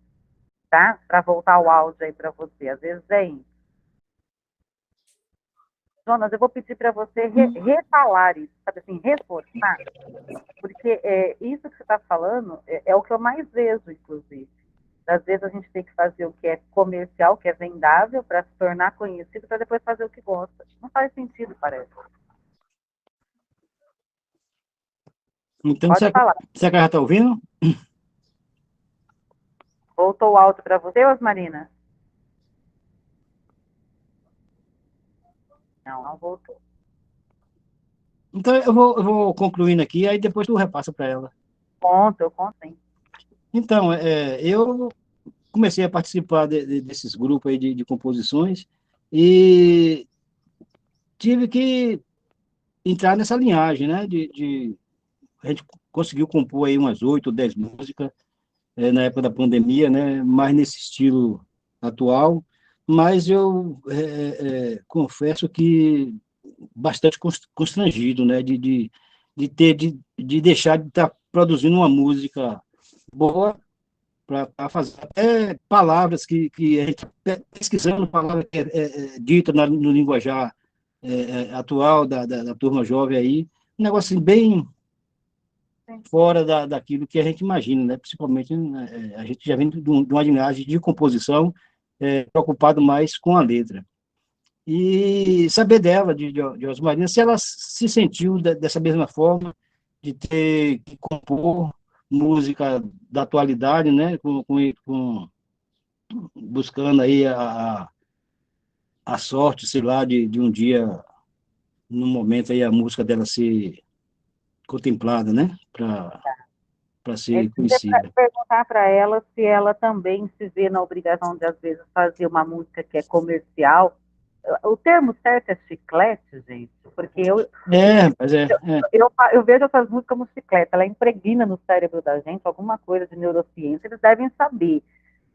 Tá? Para voltar o áudio aí para você. Às vezes é isso. Jonas, eu vou pedir para você refalar isso, sabe assim, reforçar, porque isso que você está falando é o que eu mais vejo, inclusive. Às vezes a gente tem que fazer o que é comercial, que é vendável, para se tornar conhecido, para depois fazer o que gosta. Não faz sentido, parece. Então, Pode falar. Você já está ouvindo? Voltou o áudio para você, Osmarina? Não voltou. Então, eu vou concluindo aqui, aí depois tu repassa para ela. Eu conto, sim. Então, eu comecei a participar desses grupos aí de composições e tive que entrar nessa linhagem, né? A gente conseguiu compor aí umas 8 ou 10 músicas na época da pandemia, né? Mais nesse estilo atual, mas eu confesso que bastante constrangido, né? De deixar de estar produzindo uma música boa para fazer até palavras que a gente pesquisando palavras que dita no linguajar atual da turma jovem aí, um negócio assim, bem fora daquilo que a gente imagina, né? Principalmente a gente já vem de uma linhagem de composição preocupado mais com a letra. E saber dela, de Osmarina, se ela se sentiu dessa mesma forma, de ter que compor música da atualidade, né? Buscando aí a sorte, sei lá, de um dia, no momento aí, a música dela ser contemplada, né? Para ser conhecida. Perguntar para ela se ela também se vê na obrigação de, às vezes, fazer uma música que é comercial. O termo certo é chiclete, gente, porque eu vejo essas músicas como chiclete, ela impregna no cérebro da gente alguma coisa de neurociência, eles devem saber,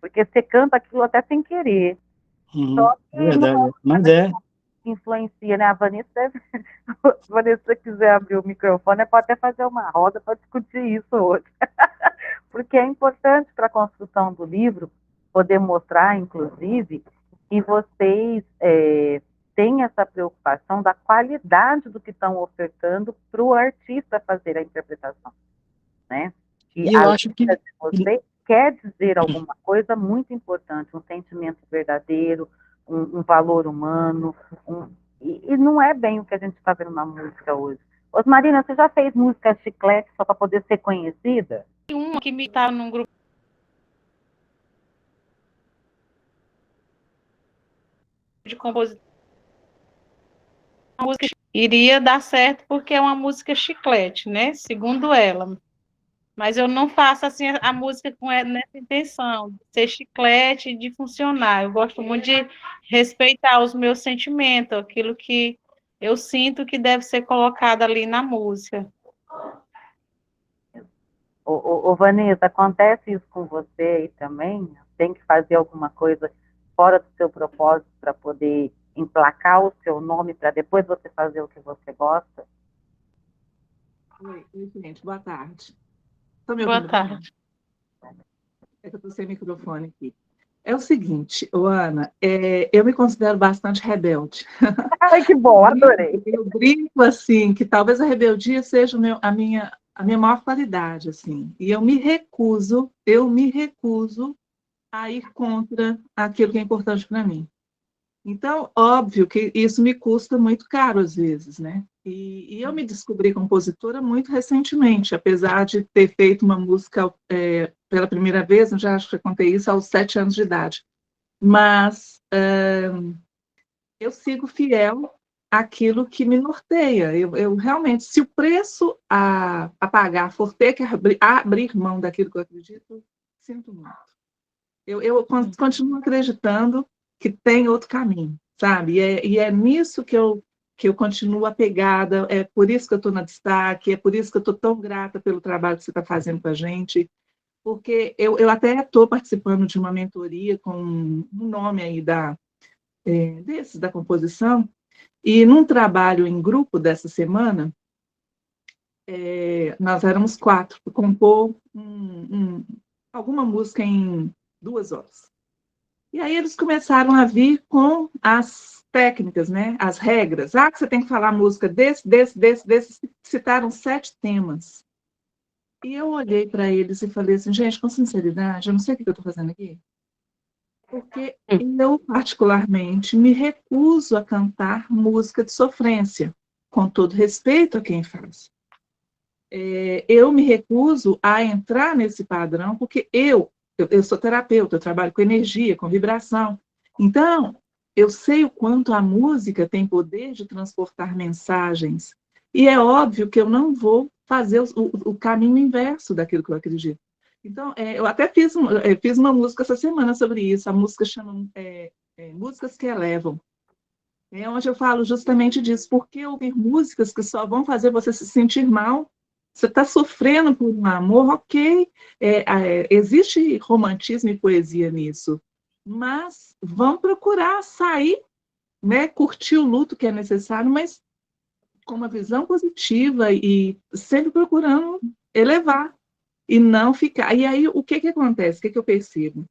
porque você canta aquilo até sem querer. Só que verdade, mas influencia, né? A Vanessa deve. Se Vanessa quiser abrir o microfone, pode até fazer uma roda para discutir isso hoje. Porque é importante para a construção do livro poder mostrar, inclusive, que vocês têm essa preocupação da qualidade do que estão ofertando para o artista fazer a interpretação, né? E E eu a acho que letra de vocês quer dizer alguma coisa muito importante, um sentimento verdadeiro, um valor humano, e não é bem o que a gente está vendo na música hoje. Osmarina, você já fez música chiclete só para poder ser conhecida? Uma que me estava num grupo de composição, uma música iria dar certo porque é uma música chiclete, né? Segundo ela. Mas eu não faço assim a música nessa intenção, de ser chiclete e de funcionar. Eu gosto muito de respeitar os meus sentimentos, aquilo que eu sinto que deve ser colocado ali na música. Ô, Vanessa, acontece isso com você aí também? Tem que fazer alguma coisa fora do seu propósito para poder emplacar o seu nome para depois você fazer o que você gosta? Oi, gente, boa tarde. Estão me Boa ouvindo tarde. bem? É que eu estou sem microfone aqui. É o seguinte, Ana, eu me considero bastante rebelde. Ai, que bom, adorei. Eu brinco, assim, que talvez a rebeldia seja a minha maior qualidade, assim. E eu me recuso a ir contra aquilo que é importante para mim. Então, óbvio que isso me custa muito caro às vezes, né? E eu me descobri compositora muito recentemente, apesar de ter feito uma música pela primeira vez, eu já acho que eu contei isso aos 7 anos de idade. Mas eu sigo fiel àquilo que me norteia. Eu realmente, se o preço a pagar for ter que abrir mão daquilo que eu acredito, sinto muito. Eu continuo acreditando que tem outro caminho, sabe? E é nisso que eu continuo apegada, é por isso que eu estou na Destaque, é por isso que eu estou tão grata pelo trabalho que você está fazendo com a gente, porque eu até estou participando de uma mentoria com um nome aí da composição, e num trabalho em grupo dessa semana, nós éramos 4 para compor alguma música em 2 horas. E aí eles começaram a vir com as técnicas, né? As regras. Que você tem que falar música desse. Citaram 7 temas. E eu olhei para eles e falei assim, gente, com sinceridade, eu não sei o que eu estou fazendo aqui. Porque eu, particularmente, me recuso a cantar música de sofrência, com todo respeito a quem faz. Eu me recuso a entrar nesse padrão, porque eu sou terapeuta, eu trabalho com energia, com vibração. Então, eu sei o quanto a música tem poder de transportar mensagens. E é óbvio que eu não vou fazer o caminho inverso daquilo que eu acredito. Então, eu até fiz uma música essa semana sobre isso. A música chama Músicas que Elevam. É onde eu falo justamente disso. Por que ouvir músicas que só vão fazer você se sentir mal? Você está sofrendo por um amor, ok. Existe romantismo e poesia nisso. Mas vamos procurar sair, né, curtir o luto que é necessário, mas com uma visão positiva e sempre procurando elevar e não ficar. E aí, o que acontece? O que eu percebo?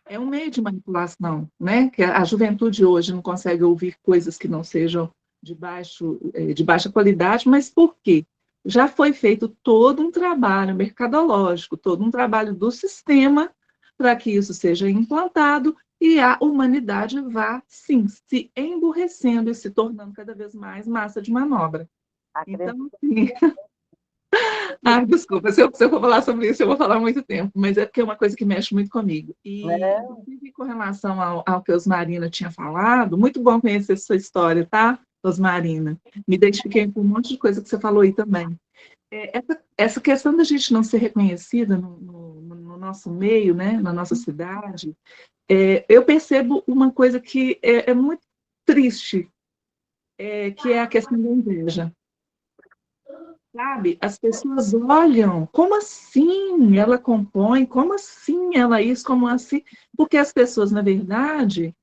É um meio de manipulação, né? Que a juventude hoje não consegue ouvir coisas que não sejam de baixa qualidade, mas por quê? Já foi feito todo um trabalho mercadológico, todo um trabalho do sistema para que isso seja implantado e a humanidade vá, sim, se emburrecendo e se tornando cada vez mais massa de manobra. Então, sim. Desculpa, se eu for falar sobre isso, eu vou falar muito tempo, mas é porque é uma coisa que mexe muito comigo. E, inclusive, com relação ao que a Osmarina tinha falado, muito bom conhecer a sua história, tá, Osmarina? Me identifiquei com um monte de coisa que você falou aí também. Essa questão da gente não ser reconhecida no nosso meio, né, na nossa cidade, eu percebo uma coisa que é muito triste, que é a questão da inveja. Sabe, as pessoas olham, como assim ela compõe, como assim ela isso, como assim? Porque as pessoas, na verdade,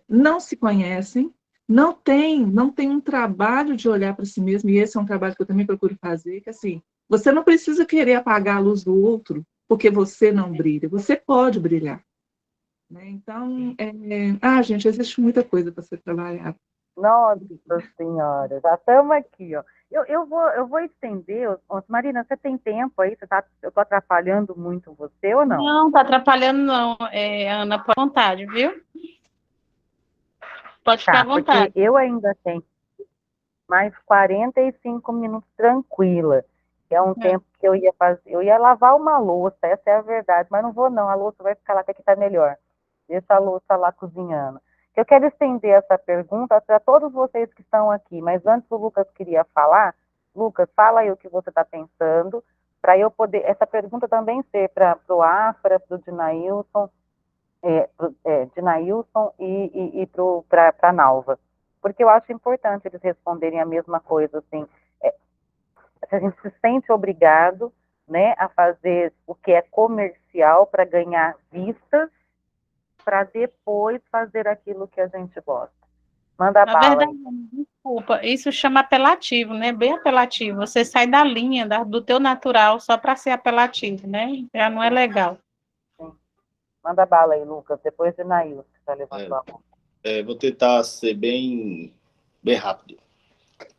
não se conhecem, não tem um trabalho de olhar para si mesmo, e esse é um trabalho que eu também procuro fazer, que assim, você não precisa querer apagar a luz do outro porque você não brilha. Você pode brilhar. Né? Então, gente, existe muita coisa para ser trabalhada. Nossa Senhora, já estamos aqui, ó. Eu vou estender. Marina, você tem tempo aí? Eu estou atrapalhando muito você ou não? Não, tá atrapalhando não, Ana, pode à vontade, viu? Pode ficar à vontade. Porque eu ainda tenho mais 45 minutos tranquila. Que é um tempo que eu ia lavar uma louça, essa é a verdade, mas não vou não, a louça vai ficar lá, que aqui está melhor. Deixa a louça lá cozinhando. Eu quero estender essa pergunta para todos vocês que estão aqui, mas antes o Lucas queria falar. Lucas, fala aí o que você está pensando, para eu poder, essa pergunta também ser para o Afra, para o Dinailson, Dinailson e para a Nalva, porque eu acho importante eles responderem a mesma coisa, assim, a gente se sente obrigado, né, a fazer o que é comercial para ganhar vistas, para depois fazer aquilo que a gente gosta. Manda Na bala. verdade, desculpa, isso chama apelativo, né? Bem apelativo. Você sai da linha do teu natural só para ser apelativo, né? Já não é legal. Sim. Manda bala aí, Lucas, depois de Nailson, que já levantou a mão. Vou tentar ser bem rápido.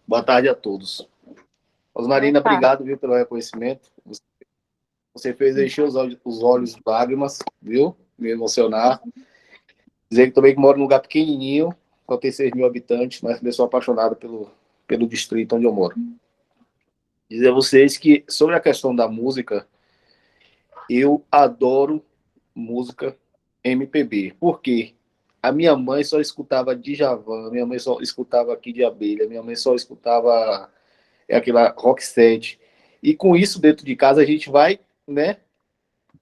Boa tarde a todos. Osmarina, obrigado, viu, pelo reconhecimento. Você fez encher os olhos de lágrimas, viu? Me emocionar. Dizer que também moro num lugar pequenininho, só tem 6 mil habitantes, mas eu sou apaixonado pelo distrito onde eu moro. Dizer a vocês que, sobre a questão da música, eu adoro música MPB. Por quê? A minha mãe só escutava Djavan, minha mãe só escutava Kid de Abelha, minha mãe só escutava aquela Roxette. E com isso, dentro de casa, a gente vai, né,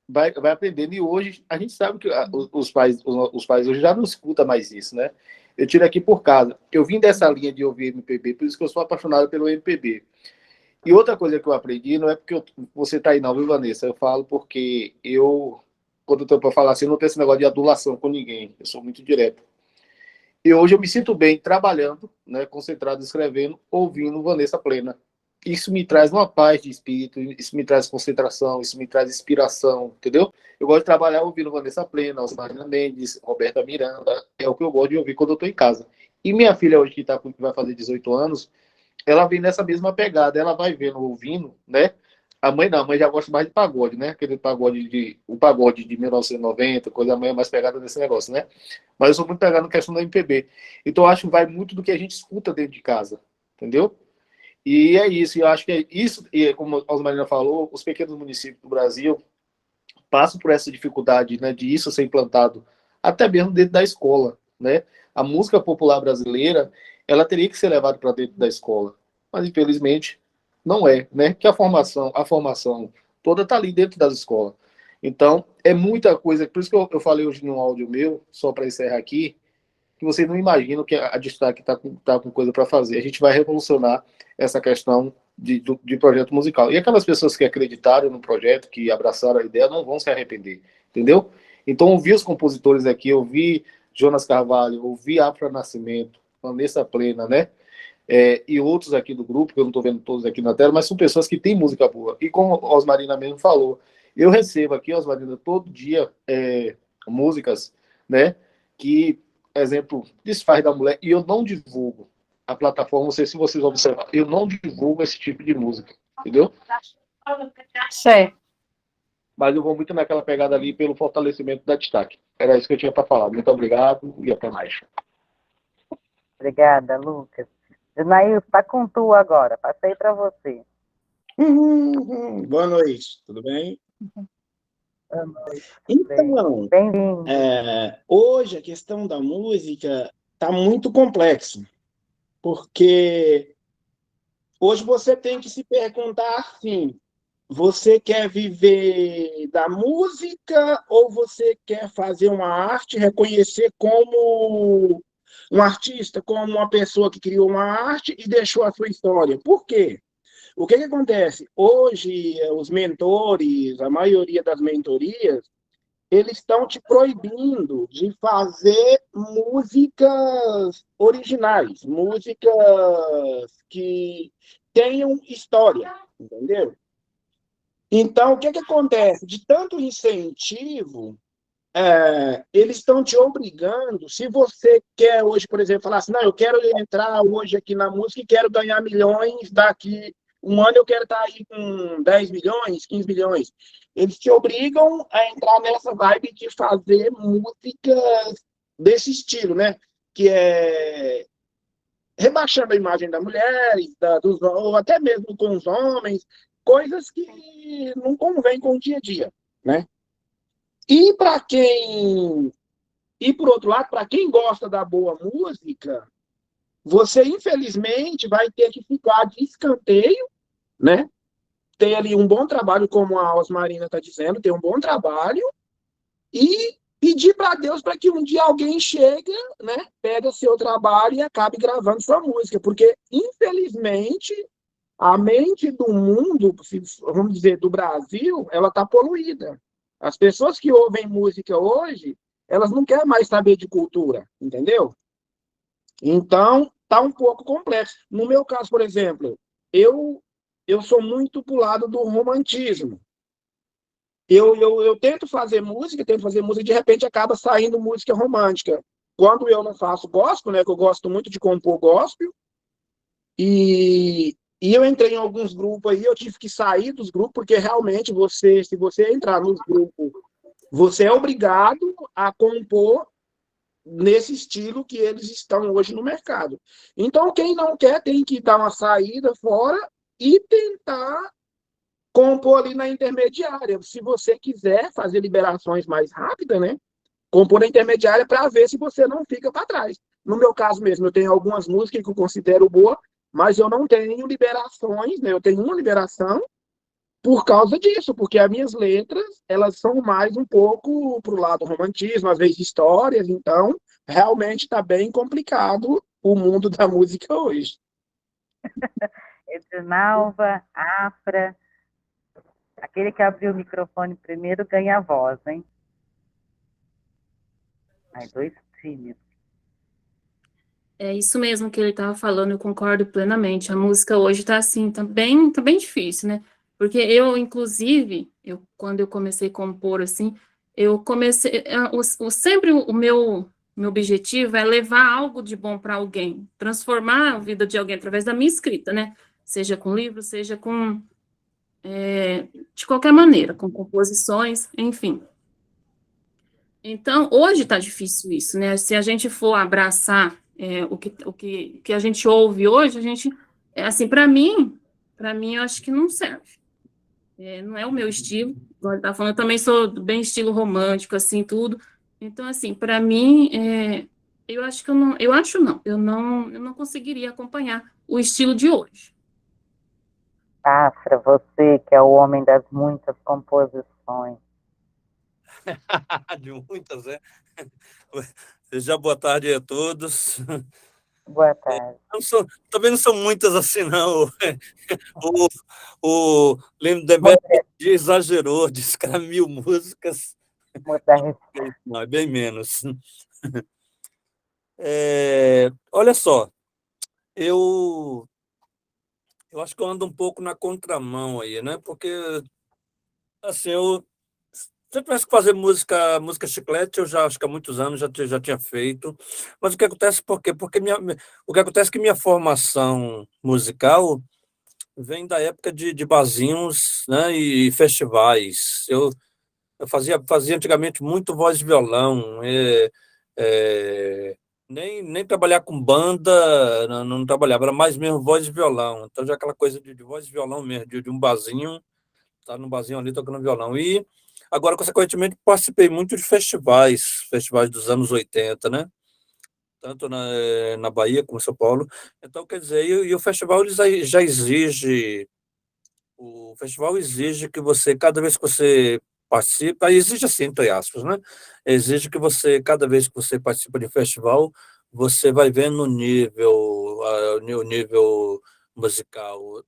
vai aprendendo. E hoje, a gente sabe que os pais hoje já não escutam mais isso, né? Eu tiro aqui por casa. Eu vim dessa linha de ouvir MPB, por isso que eu sou apaixonado pelo MPB. E outra coisa que eu aprendi, não é porque você tá aí não, viu, Vanessa? Eu falo porque quando eu tô para falar assim, eu não tenho esse negócio de adulação com ninguém. Eu sou muito direto. E hoje eu me sinto bem trabalhando, né, concentrado, escrevendo, ouvindo Vanessa Plena. Isso me traz uma paz de espírito, isso me traz concentração, isso me traz inspiração, entendeu? Eu gosto de trabalhar ouvindo Vanessa Plena, Osmarina Mendes, Roberta Miranda, é o que eu gosto de ouvir quando eu estou em casa. E minha filha hoje, que vai fazer 18 anos, ela vem nessa mesma pegada, ela vai vendo, ouvindo, né? A mãe não, a mãe já gosta mais de pagode, né? Aquele pagode o pagode de 1990, coisa, a mãe é mais pegada nesse negócio, né? Mas eu sou muito pegado na questão da MPB. Então eu acho que vai muito do que a gente escuta dentro de casa, entendeu? E é isso, eu acho que é isso, e como a Osmarina falou, os pequenos municípios do Brasil passam por essa dificuldade, né, de isso ser implantado até mesmo dentro da escola, né? A música popular brasileira, ela teria que ser levada para dentro da escola, mas infelizmente não é, né? Que a formação toda está ali dentro das escolas. Então, é muita coisa, por isso que eu falei hoje no áudio meu, só para encerrar aqui, que vocês não imaginam que a Destaque está com coisa para fazer. A gente vai revolucionar essa questão de projeto musical. E aquelas pessoas que acreditaram no projeto, que abraçaram a ideia, não vão se arrepender, entendeu? Então, ouvir os compositores aqui, ouvir Jonas Carvalho, ouvir Afra Nascimento, Vanessa Plena, né? E outros aqui do grupo, que eu não estou vendo todos aqui na tela, mas são pessoas que têm música boa. E como a Osmarina mesmo falou, eu recebo aqui, Osmarina, todo dia músicas, né? Que, exemplo, Desfaz da Mulher, e eu não divulgo a plataforma, não sei se vocês observaram, eu não divulgo esse tipo de música, entendeu? Certo. Mas eu vou muito naquela pegada ali pelo fortalecimento da Destaque. Era isso que eu tinha para falar. Muito obrigado e até mais. Obrigada, Lucas. Nailson, está com tu agora, passei para você. Boa noite, tudo bem? Boa noite. Então, bem-vindo. Hoje a questão da música está muito complexa, porque hoje você tem que se perguntar assim, você quer viver da música ou você quer fazer uma arte, reconhecer como um artista, como uma pessoa que criou uma arte e deixou a sua história? Por quê? O que acontece? Hoje, os mentores, a maioria das mentorias, eles estão te proibindo de fazer músicas originais, músicas que tenham história, entendeu? Então, o que que acontece? De tanto incentivo, eles estão te obrigando. Se você quer hoje, por exemplo, falar assim, não, eu quero entrar hoje aqui na música e quero ganhar milhões, daqui um ano eu quero estar aí com 10 milhões, 15 milhões. Eles te obrigam a entrar nessa vibe de fazer músicas desse estilo, né? Que é rebaixando a imagem da mulher, ou até mesmo com os homens, coisas que não convêm com o dia a dia, né? E para quem e por outro lado, para quem gosta da boa música, você infelizmente vai ter que ficar de escanteio, né? Ter ali um bom trabalho, como a Osmarina está dizendo, ter um bom trabalho e pedir para Deus para que um dia alguém chegue, né? Pega seu trabalho e acabe gravando sua música, porque infelizmente a mente do mundo, vamos dizer, do Brasil, ela está poluída. As pessoas que ouvem música hoje, elas não querem mais saber de cultura, entendeu? Então, tá um pouco complexo. No meu caso, por exemplo, eu sou muito pro lado do romantismo. Eu tento fazer música, de repente acaba saindo música romântica. Quando eu não faço gospel, né, que eu gosto muito de compor gospel, e eu entrei em alguns grupos aí, eu tive que sair dos grupos, porque realmente se você entrar nos grupos, você é obrigado a compor nesse estilo que eles estão hoje no mercado. Então, quem não quer tem que dar uma saída fora e tentar compor ali na intermediária. Se você quiser fazer liberações mais rápidas, né? Compor na intermediária para ver se você não fica para trás. No meu caso mesmo, eu tenho algumas músicas que eu considero boas, mas eu não tenho liberações, né? Eu tenho uma liberação por causa disso, porque as minhas letras, elas são mais um pouco para o lado romantismo, às vezes histórias, então realmente está bem complicado o mundo da música hoje. Edinalva, Afra, aquele que abriu o microfone primeiro ganha a voz, hein? Ai, dois tímidos. É isso mesmo que ele estava falando, eu concordo plenamente. A música hoje está assim, tá bem difícil, né? Porque eu, inclusive, quando eu comecei a compor assim, eu comecei, sempre o meu objetivo é levar algo de bom para alguém, transformar a vida de alguém através da minha escrita, né? Seja com livro, seja com de qualquer maneira, com composições, enfim. Então, hoje está difícil isso, né? Se a gente for abraçar o que a gente ouve hoje, a gente, assim, para mim, eu acho que não serve. Não é o meu estilo. Igual ele tá falando, eu também sou bem estilo romântico, assim, tudo. Então, assim, para mim, eu acho que eu não conseguiria acompanhar o estilo de hoje. Afra, você que é o homem das muitas composições. De muitas, né? Seja boa tarde a todos. Boa tarde. Também não são muitas assim, não. O Leme Demetrio exagerou, disse que era 1000 músicas. Não, é bem menos. Olha só, eu acho que eu ando um pouco na contramão aí, né? Porque, assim, se eu tivesse que fazer música chiclete, eu já acho que há muitos anos já tinha feito. Mas o que acontece por quê? O que acontece é que minha formação musical vem da época de barzinhos, né, e festivais. Eu fazia antigamente muito voz e violão. Nem trabalhar com banda, não trabalhava, era mais mesmo voz e violão. Então já aquela coisa de voz e violão mesmo, de um barzinho, tá no barzinho ali tocando violão. E agora, consequentemente, participei muito de festivais dos anos 80, né? Tanto na Bahia como em São Paulo. Então, quer dizer, e o festival ele já exige, o festival exige que você, cada vez que você participa, exige assim, entre aspas, né? Exige que você, cada vez que você participa de festival, você vai vendo o nível musical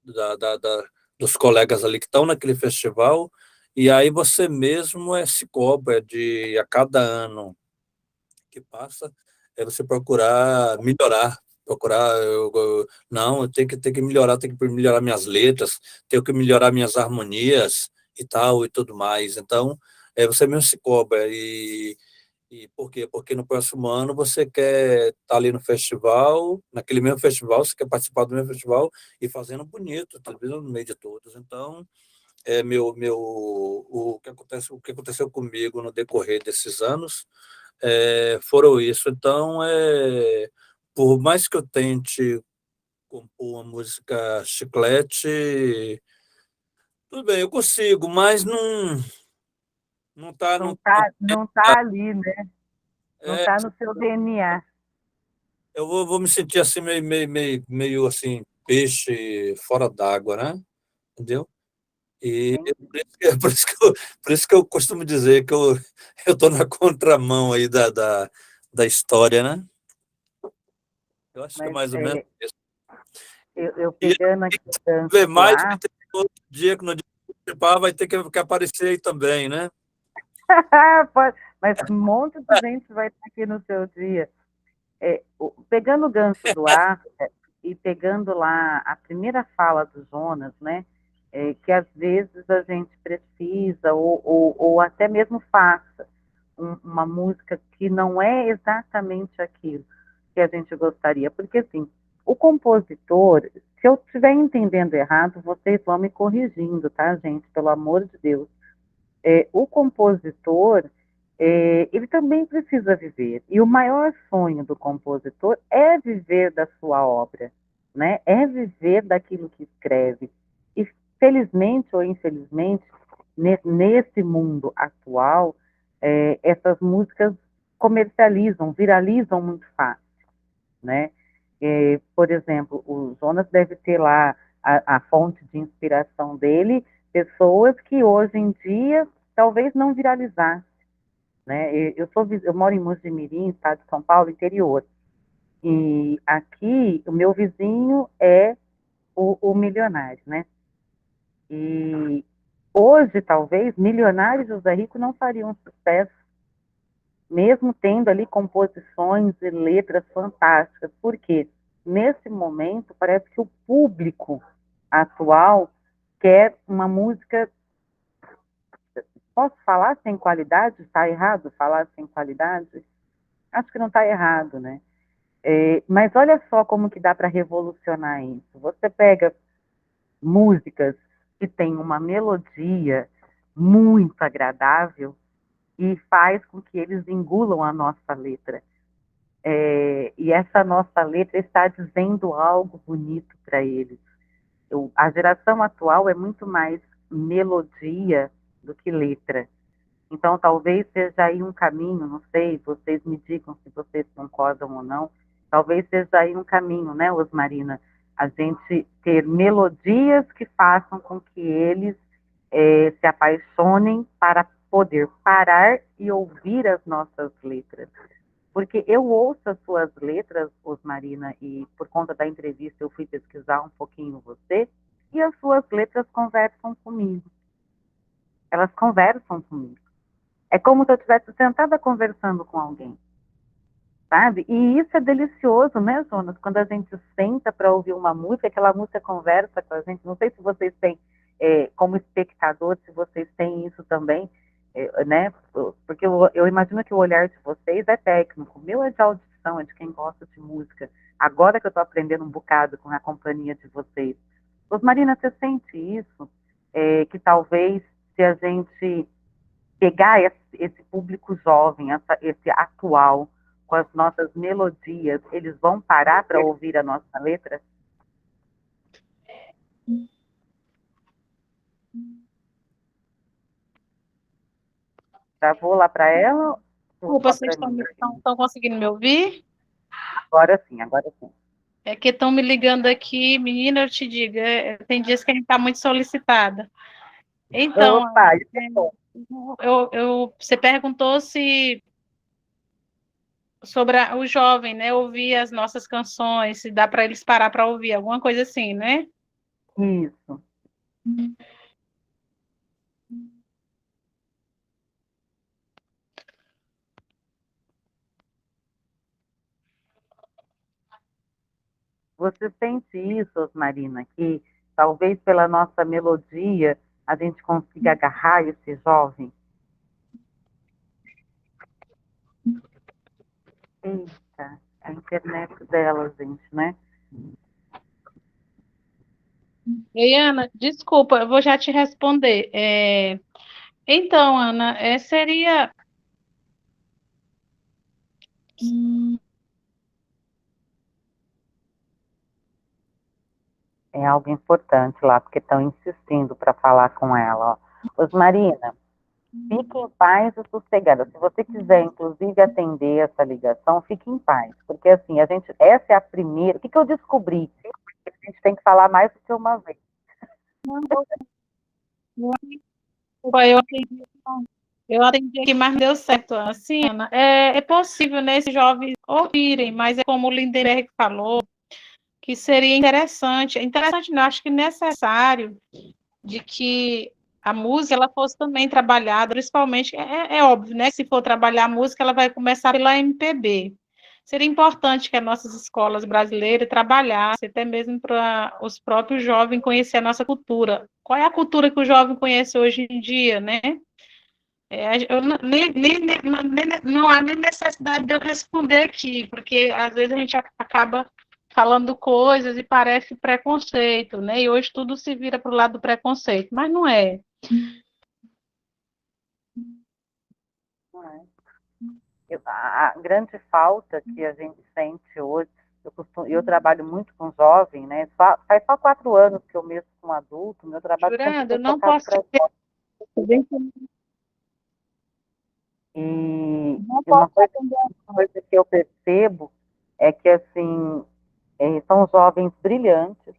dos colegas ali que estão naquele festival, e aí você mesmo se cobra a cada ano que passa, você procurar melhorar, não, eu tenho que melhorar, tenho que melhorar minhas letras, tenho que melhorar minhas harmonias, e tal, e tudo mais. Então, você mesmo se cobra. E por quê? Porque no próximo ano você quer estar ali no festival, naquele mesmo festival, você quer participar do mesmo festival e fazendo bonito, talvez no meio de todos. Então, o que aconteceu comigo no decorrer desses anos foram isso. Então, por mais que eu tente compor uma música chiclete, tudo bem, eu consigo, mas não está Não tá ali, né? Não é, está no seu DNA. eu vou me sentir assim meio assim peixe fora d'água, né? Entendeu? E Entendi. por isso que eu costumo dizer que eu estou na contramão aí da história, né? Eu acho que é Mas mais ou menos isso. eu E pegando aqui o ver gancho do mais, vai ar, ter que outro dia, que no dia que participar, vai ter que aparecer aí também, né? mas um monte de gente vai estar aqui no seu dia. Pegando o gancho do ar e pegando lá a primeira fala do Jonas, né? Que às vezes a gente precisa, ou até mesmo faça uma música que não é exatamente aquilo que a gente gostaria. Porque, assim, o compositor, se eu estiver entendendo errado, vocês vão me corrigindo, tá, gente? Pelo amor de Deus. O compositor, ele também precisa viver. E o maior sonho do compositor é viver da sua obra, né? É viver daquilo que escreve. E, felizmente ou infelizmente, nesse mundo atual, essas músicas comercializam, viralizam muito fácil, né? Por exemplo, o Jonas deve ter lá a fonte de inspiração dele, pessoas que hoje em dia talvez não viralizassem, né? Eu moro em Mogi Mirim, estado de São Paulo, interior, e aqui o meu vizinho é o milionário, né? E hoje, talvez, Milionário e José Rico não fariam sucesso, mesmo tendo ali composições e letras fantásticas, porque nesse momento parece que o público atual quer uma música. Posso falar sem qualidade? Está errado falar sem qualidade? Acho que não está errado, né? Mas olha só como que dá para revolucionar isso. Você pega músicas que têm uma melodia muito agradável e faz com que eles engulam a nossa letra. E essa nossa letra está dizendo algo bonito para eles. A geração atual é muito mais melodia do que letra. Então, talvez seja aí um caminho, não sei, vocês me digam se vocês concordam ou não, talvez seja aí um caminho, né, Osmarina? A gente ter melodias que façam com que eles se apaixonem para poder parar e ouvir as nossas letras. Porque eu ouço as suas letras, Osmarina, e por conta da entrevista eu fui pesquisar um pouquinho você, e as suas letras conversam comigo. Elas conversam comigo. É como se eu estivesse sentada conversando com alguém, sabe? E isso é delicioso, né, Jonas? Quando a gente senta para ouvir uma música, aquela música conversa com a gente. Não sei se vocês têm, como espectador, se vocês têm isso também, né? Porque eu imagino que o olhar de vocês é técnico, o meu é de audição, é de quem gosta de música. Agora que eu estou aprendendo um bocado com a companhia de vocês. Osmarina, você sente isso? Que talvez se a gente pegar esse público jovem, esse atual, com as nossas melodias, eles vão parar para ouvir a nossa letra? Já vou lá para ela? Ou só Vocês para mim? estão conseguindo me ouvir? Agora sim, agora sim. É que estão me ligando aqui, menina, eu te digo, tem dias que a gente está muito solicitada. Então, Opa, isso é bom. você perguntou se sobre o jovem, né, ouvir as nossas canções, se dá para eles parar para ouvir, alguma coisa assim, né? Isso. Você sente isso, Osmarina, que talvez pela nossa melodia a gente consiga agarrar esse jovem? Eita, a internet dela, gente, né? Ei, Ana, desculpa, eu vou já te responder. Então, Ana, seria. É algo importante lá, porque estão insistindo para falar com ela. Ó. Osmarina, fique em paz e sossegada. Se você quiser, inclusive, atender essa ligação, fique em paz. Porque, assim, essa é a primeira. O que eu descobri? A gente tem que falar mais do que uma vez. Eu atendi aqui, mas não deu certo. Assim, Ana, é possível, né, esses jovens ouvirem, mas é como o Lindenberg falou, que seria interessante. Interessante, não, acho que necessário de que a música ela fosse também trabalhada, principalmente, é óbvio, né? Se for trabalhar a música, ela vai começar pela MPB. Seria importante que as nossas escolas brasileiras trabalhassem, até mesmo para os próprios jovens conhecer a nossa cultura. Qual é a cultura que o jovem conhece hoje em dia, né? Não há nem necessidade de eu responder aqui, porque às vezes a gente acaba falando coisas e parece preconceito, né? E hoje tudo se vira para o lado do preconceito, mas não é. Não é? A grande falta que a gente sente hoje, eu trabalho muito com jovem, né? Faz só 4 anos que eu mexo com adulto, meu trabalho sempre Jurando, foi eu não focado posso. para Não e uma posso coisa, atender. uma coisa que eu percebo é que, assim, são jovens brilhantes,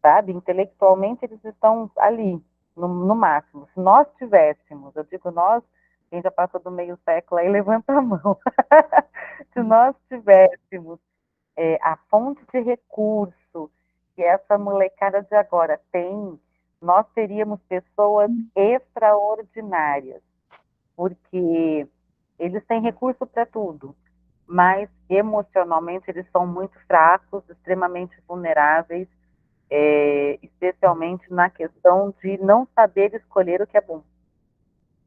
sabe? Intelectualmente eles estão ali, no máximo. Se nós tivéssemos, eu digo nós, quem já passou do meio século aí levanta a mão. Se nós tivéssemos a fonte de recurso que essa molecada de agora tem, nós teríamos pessoas extraordinárias, porque eles têm recurso para tudo, mas emocionalmente eles são muito fracos, extremamente vulneráveis, especialmente na questão de não saber escolher o que é bom.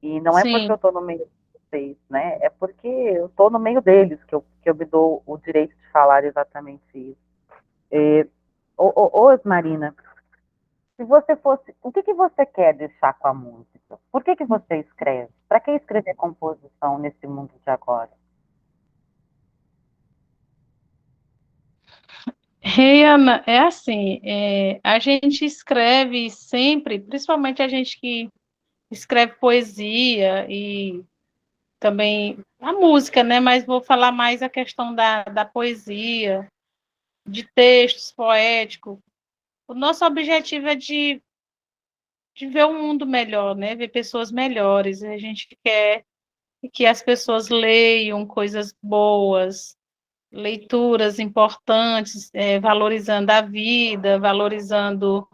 E não é porque eu Sim. estou no meio de vocês, né? É porque eu estou no meio deles que eu me dou o direito de falar exatamente isso. Osmarina, se você fosse, o que você quer deixar com a música? Por que você escreve? Para que escrever composição nesse mundo de agora? Hey, Ana, é assim, a gente escreve sempre, principalmente a gente que escreve poesia e também a música, né? Mas vou falar mais a questão da poesia, de textos poéticos. O nosso objetivo é de ver um mundo melhor, né? Ver pessoas melhores. A gente quer que as pessoas leiam coisas boas, leituras importantes, valorizando a vida, valorizando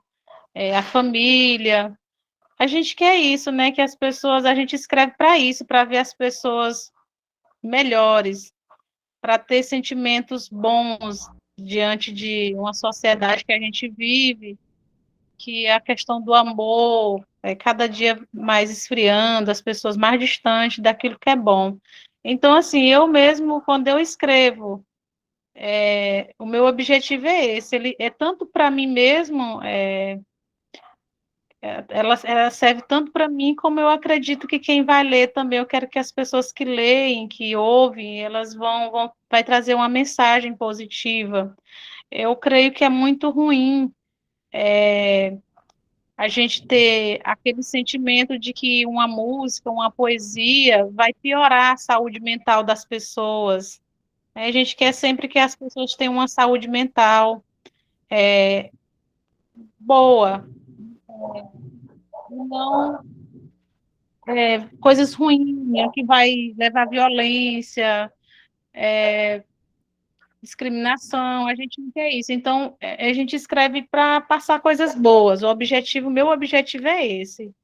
a família. A gente quer isso, né? Que as pessoas, a gente escreve para isso, para ver as pessoas melhores, para ter sentimentos bons diante de uma sociedade que a gente vive, que a questão do amor é cada dia mais esfriando, as pessoas mais distantes daquilo que é bom. Então, assim, eu mesmo, quando eu escrevo, o meu objetivo é esse, ele é tanto para mim mesmo, ela serve tanto para mim, como eu acredito que quem vai ler também, eu quero que as pessoas que leem, que ouvem, elas vai trazer uma mensagem positiva. Eu creio que é muito ruim a gente ter aquele sentimento de que uma música, uma poesia vai piorar a saúde mental das pessoas. A gente quer sempre que as pessoas tenham uma saúde mental boa, não coisas ruins, né, que vai levar à violência, discriminação, a gente não quer isso. Então, a gente escreve para passar coisas boas. Meu objetivo é esse,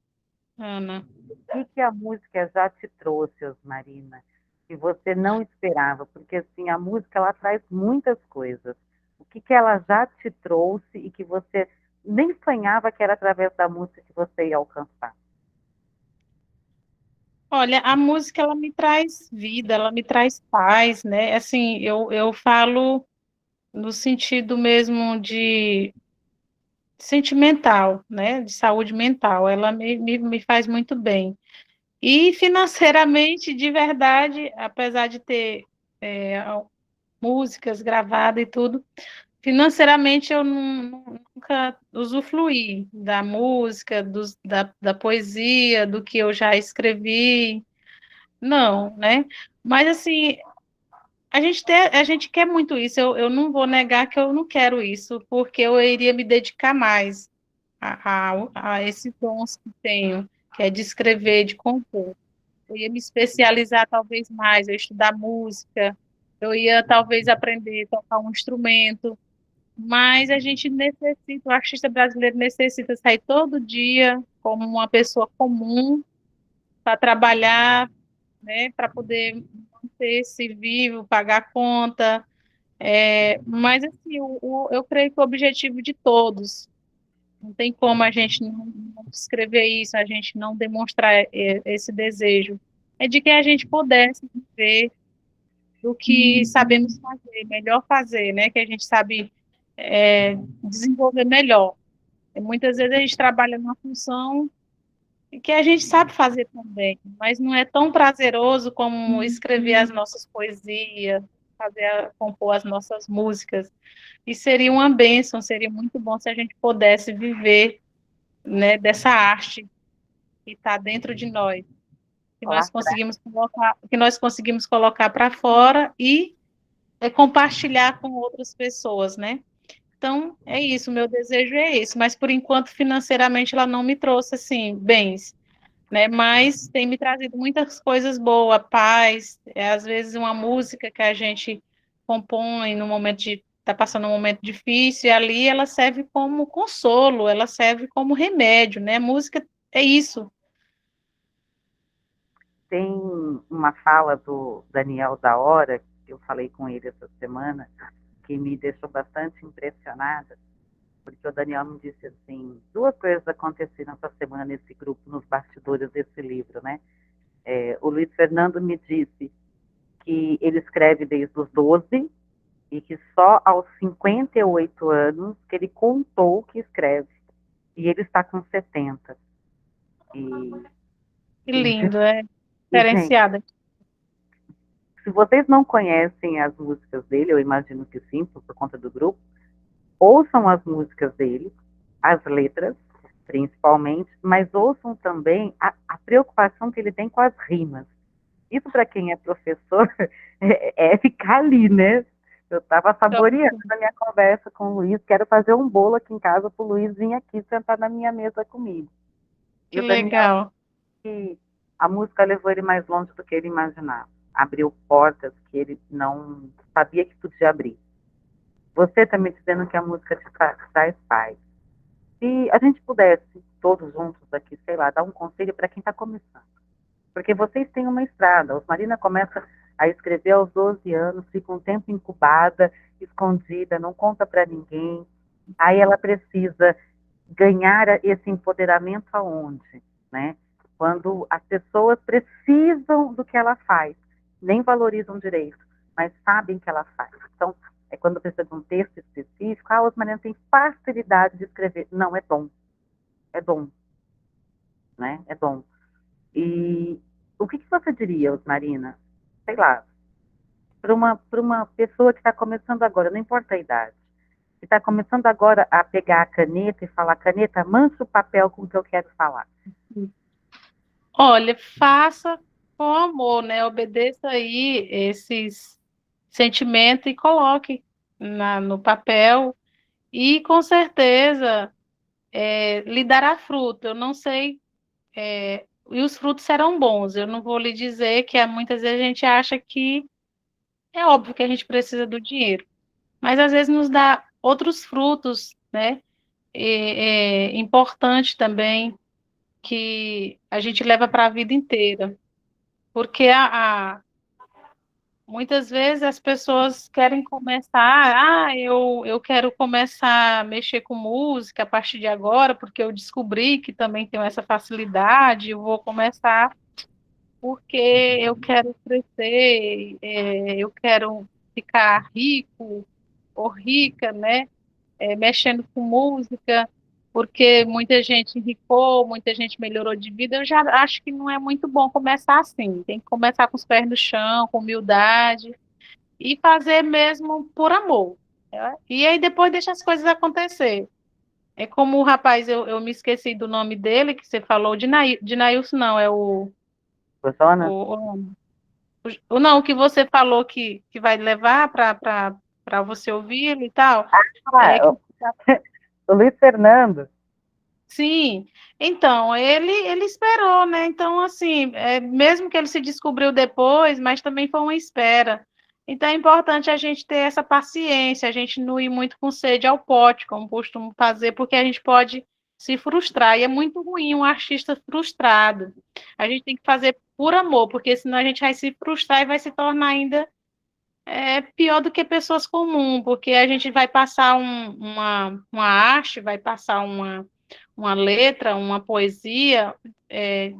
Ana. O que a música já te trouxe, Osmarina, que você não esperava? Porque, assim, a música, ela traz muitas coisas. O que ela já te trouxe e que você nem sonhava que era através da música que você ia alcançar? Olha, a música, ela me traz vida, ela me traz paz, né? Assim, eu falo no sentido mesmo de sentimental, né? De saúde mental, ela me faz muito bem. E financeiramente, de verdade, apesar de ter é, músicas gravadas e tudo, financeiramente eu nunca usufruí da música, da poesia, do que eu já escrevi, não, né? Mas assim, a gente quer muito isso, eu não vou negar que eu não quero isso, porque eu iria me dedicar mais a esse dons que tenho, que é de escrever, de compor. Eu ia me especializar talvez mais, eu ia estudar música, eu ia talvez aprender a tocar um instrumento, mas a gente necessita, o artista brasileiro necessita sair todo dia como uma pessoa comum para trabalhar, né, para poder manter-se vivo, pagar conta. Mas assim, eu creio que o objetivo de todos, não tem como a gente não descrever isso, a gente não demonstrar esse desejo, é de que a gente pudesse viver do que sabemos fazer, melhor fazer, né? Que a gente sabe desenvolver melhor. Muitas vezes a gente trabalha numa função que a gente sabe fazer também, mas não é tão prazeroso como escrever as nossas poesias, compor as nossas músicas. E seria uma bênção, seria muito bom se a gente pudesse viver, né, dessa arte que está dentro de nós, que nós conseguimos colocar para fora e compartilhar com outras pessoas, né? Então, é isso, meu desejo é esse, mas por enquanto, financeiramente, ela não me trouxe, assim, bens, né? Mas tem me trazido muitas coisas boas, paz, às vezes uma música que a gente compõe no momento de tá passando um momento difícil, e ali ela serve como consolo, ela serve como remédio, né? Música é isso. Tem uma fala do Daniel da Hora, que eu falei com ele essa semana, que me deixou bastante impressionada, porque o Daniel me disse assim, duas coisas aconteceram essa semana nesse grupo, nos bastidores desse livro, né? O Luiz Fernando me disse que ele escreve desde os 12 e que só aos 58 anos que ele contou que escreve, e ele está com 70. E, Que e, lindo, é gente, diferenciada. se vocês não conhecem as músicas dele, eu imagino que sim, por conta do grupo, ouçam as músicas dele, as letras, principalmente, mas ouçam também a preocupação que ele tem com as rimas. Isso, para quem é professor, é ficar ali, né? Eu estava saboreando a minha conversa com o Luiz, quero fazer um bolo aqui em casa para o Luiz vir aqui sentar na minha mesa comigo. Que E o Daniel, legal. que a música levou ele mais longe do que ele imaginava. Abriu portas que ele não sabia que podia abrir. Você está me dizendo que a música te traz paz. Se a gente pudesse, todos juntos aqui, sei lá, dar um conselho para quem está começando. Porque vocês têm uma estrada. A Osmarina começa a escrever aos 12 anos, fica um tempo incubada, escondida, não conta para ninguém. Aí ela precisa ganhar esse empoderamento aonde, né? Quando as pessoas precisam do que ela faz, nem valorizam direito, mas sabem que ela faz. Então, é quando precisa de um texto específico, a Osmarina tem facilidade de escrever. Não, é dom, né? É dom. E o que você diria, Osmarina? Sei lá, para uma pessoa que está começando agora, não importa a idade, que está começando agora a pegar a caneta e falar, caneta, mancha o papel com o que eu quero falar. Olha, faça com amor, né? Obedeça aí esses sentimentos e coloque no papel e com certeza lhe dará fruto. Eu não sei, e os frutos serão bons. Eu não vou lhe dizer que muitas vezes a gente acha que é óbvio que a gente precisa do dinheiro, mas às vezes nos dá outros frutos, né? É importante também que a gente leva para a vida inteira, porque muitas vezes as pessoas querem começar, eu quero começar a mexer com música a partir de agora, porque eu descobri que também tenho essa facilidade, eu vou começar porque eu quero crescer, eu quero ficar rico ou rica, né? Mexendo com música, porque muita gente enricou, muita gente melhorou de vida. Eu já acho que não é muito bom começar assim. Tem que começar com os pés no chão, com humildade e fazer mesmo por amor, né? E aí depois deixa as coisas acontecer. É como o rapaz, eu me esqueci do nome dele, que você falou, de Nailson, não, é O Jonas? não, o que você falou que vai levar para você ouvir e tal. Ah, É que o Luiz Fernando. Sim, então, ele esperou, né? Então, assim, mesmo que ele se descobriu depois, mas também foi uma espera. Então, é importante a gente ter essa paciência, a gente não ir muito com sede ao pote, como costumo fazer, porque a gente pode se frustrar, e é muito ruim um artista frustrado. A gente tem que fazer por amor, porque senão a gente vai se frustrar e vai se tornar ainda pior do que pessoas comuns, porque a gente vai passar uma arte, vai passar uma letra, uma poesia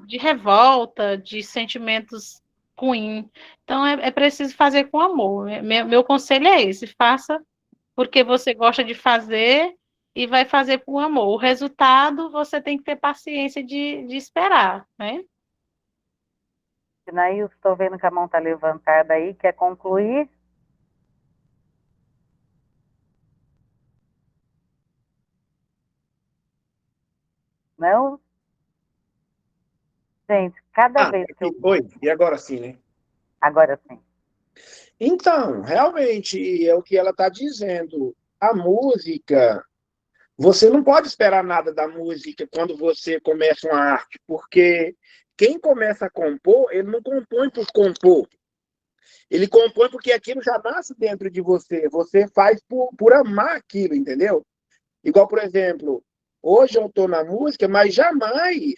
de revolta, de sentimentos ruins. Então, é preciso fazer com amor. Meu conselho é esse: faça porque você gosta de fazer e vai fazer com amor. O resultado, você tem que ter paciência de esperar, né? Sinaí, estou vendo que a mão está levantada aí. Quer concluir? Não? Gente, cada vez que eu... Oi, e agora sim, né? Agora sim. Então, realmente, é o que ela está dizendo. A música, você não pode esperar nada da música quando você começa uma arte, porque quem começa a compor, ele não compõe por compor. Ele compõe porque aquilo já nasce dentro de você. Você faz por amar aquilo, entendeu? Igual, por exemplo, hoje eu estou na música, mas jamais,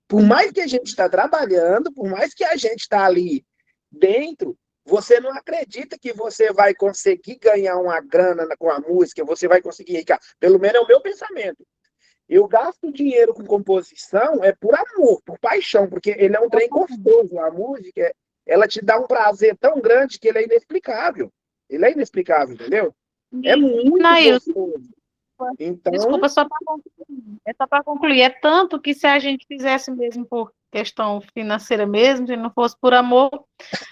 por mais que a gente está trabalhando, por mais que a gente está ali dentro, você não acredita que você vai conseguir ganhar uma grana com a música, você vai conseguir ricar. Pelo menos é o meu pensamento. Eu gasto dinheiro com composição por amor, por paixão, porque ele é um trem gostoso. A música, ela te dá um prazer tão grande que ele é inexplicável. Ele é inexplicável, entendeu? É muito Nailson, gostoso. Então, desculpa, só para concluir, é tanto que se a gente fizesse mesmo por questão financeira mesmo, se não fosse por amor,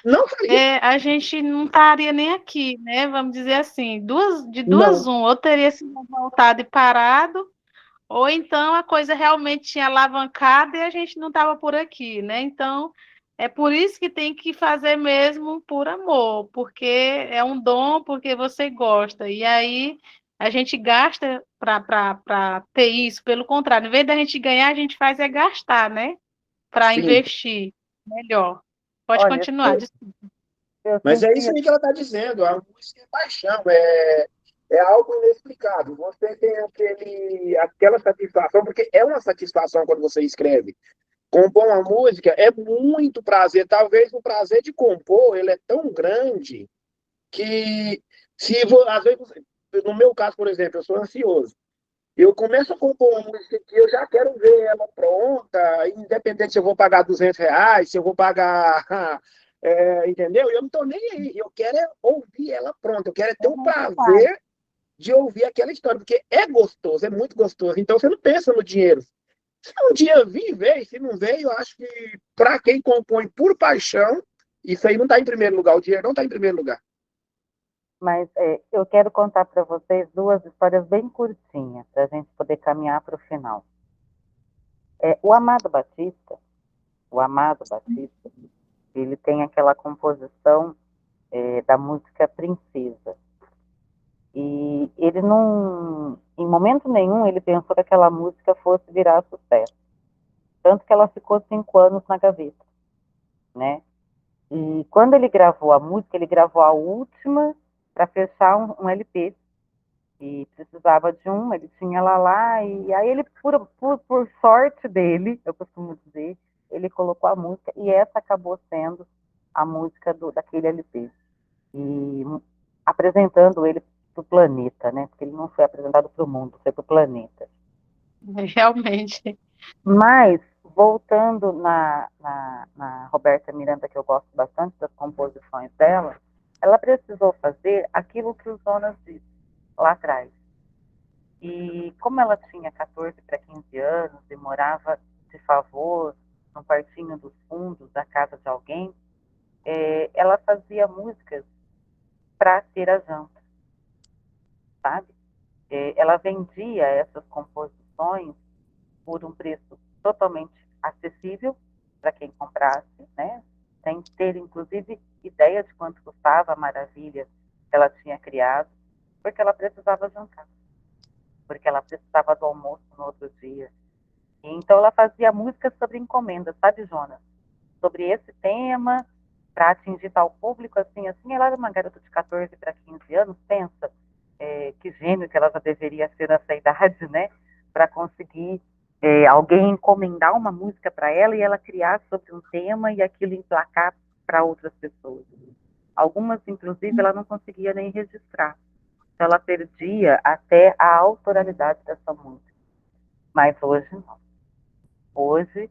não faria. a gente não estaria nem aqui, né? Vamos dizer assim, de duas Não. ou teria sido voltado e parado, ou então a coisa realmente tinha alavancado e a gente não estava por aqui, né? Então, é por isso que tem que fazer mesmo por amor, porque é um dom, porque você gosta. E aí a gente gasta para ter isso, pelo contrário, em vez da gente ganhar, a gente faz gastar, né? Para Sim. investir melhor. Pode Olha, continuar. eu Mas é isso senti... aí que ela está dizendo. A música é paixão, é algo inexplicável. Você tem aquela satisfação, porque é uma satisfação quando você escreve. Compor uma música é muito prazer. Talvez o prazer de compor ele é tão grande que, às vezes, no meu caso, por exemplo, eu sou ansioso. Eu começo a compor uma música que eu já quero ver ela pronta, independente se eu vou pagar R$ 200, se eu vou pagar. Entendeu? Eu não estou nem aí. Eu quero ouvir ela pronta. Eu quero ter o prazer de ouvir aquela história, porque é gostoso, é muito gostoso. Então você não pensa no dinheiro. Se um dia vir, veio. Se não veio, eu acho que para quem compõe por paixão, isso aí não está em primeiro lugar. O dinheiro não está em primeiro lugar. Mas eu quero contar para vocês duas histórias bem curtinhas, para a gente poder caminhar para o final. O Amado Batista, ele tem aquela composição da música Princesa. E ele não, em momento nenhum, ele pensou que aquela música fosse virar sucesso. Tanto que ela ficou 5 anos na gaveta, né? E quando ele gravou a música, ele gravou a última para fechar um LP. E precisava de ele tinha lá, e aí ele, por sorte dele, eu costumo dizer, ele colocou a música, e essa acabou sendo a música daquele LP. E apresentando ele para o planeta, né? Porque ele não foi apresentado para o mundo, foi para o planeta. Realmente. Mas, voltando na Roberta Miranda, que eu gosto bastante das composições dela, ela precisou fazer aquilo que o Jonas disse lá atrás. E como ela tinha 14 para 15 anos e morava de favor no quartinho dos fundos da casa de alguém, ela fazia músicas para ter a janta, sabe? Ela vendia essas composições por um preço totalmente acessível para quem comprasse, né? Sem ter, inclusive, ideia de quanto custava a maravilha que ela tinha criado, porque ela precisava jantar, porque ela precisava do almoço no outro dia. E então, ela fazia músicas sobre encomenda, sabe, Jonas? Sobre esse tema, para atingir tal público, assim, assim. Ela era uma garota de 14 para 15 anos, pensa, que gênio que ela já deveria ser nessa idade, né? Para conseguir alguém encomendar uma música para ela e ela criar sobre um tema e aquilo emplacar para outras pessoas. Algumas, inclusive, ela não conseguia nem registrar. Então, ela perdia até a autoralidade dessa música. Mas hoje não. Hoje,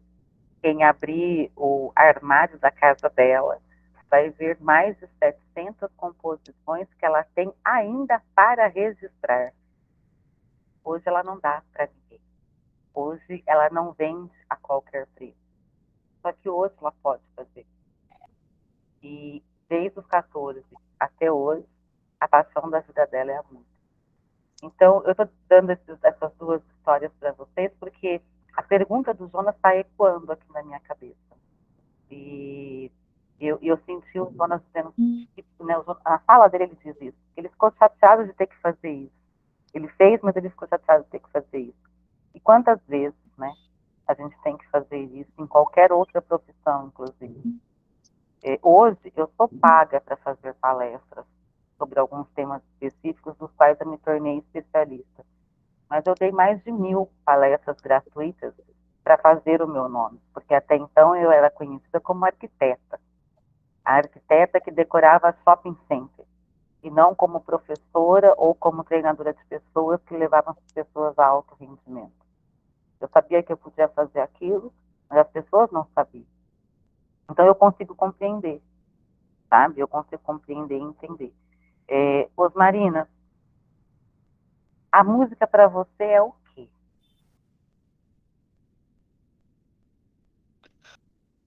quem abrir o armário da casa dela vai ver mais de 700 composições que ela tem ainda para registrar. Hoje ela não dá para ninguém. Hoje ela não vende a qualquer preço. Só que hoje ela pode fazer. E desde os 14 até hoje, a paixão da vida dela é a música. Então, eu estou dando essas duas histórias para vocês porque a pergunta do Jonas está ecoando aqui na minha cabeça. E eu senti o Jonas dizendo, né, a fala dele, ele diz isso. Ele ficou chateado de ter que fazer isso. Ele fez, mas ele ficou chateado de ter que fazer isso. E quantas vezes, né, a gente tem que fazer isso em qualquer outra profissão, inclusive. Hoje, eu sou paga para fazer palestras sobre alguns temas específicos dos quais eu me tornei especialista. Mas eu dei mais de 1000 palestras gratuitas para fazer o meu nome, porque até então eu era conhecida como arquiteta. A arquiteta que decorava shopping center, e não como professora ou como treinadora de pessoas que levavam as pessoas a alto rendimento. Eu sabia que eu podia fazer aquilo, mas as pessoas não sabiam. Então eu consigo compreender, sabe? Eu consigo compreender e entender. Osmarina, a música para você é o quê?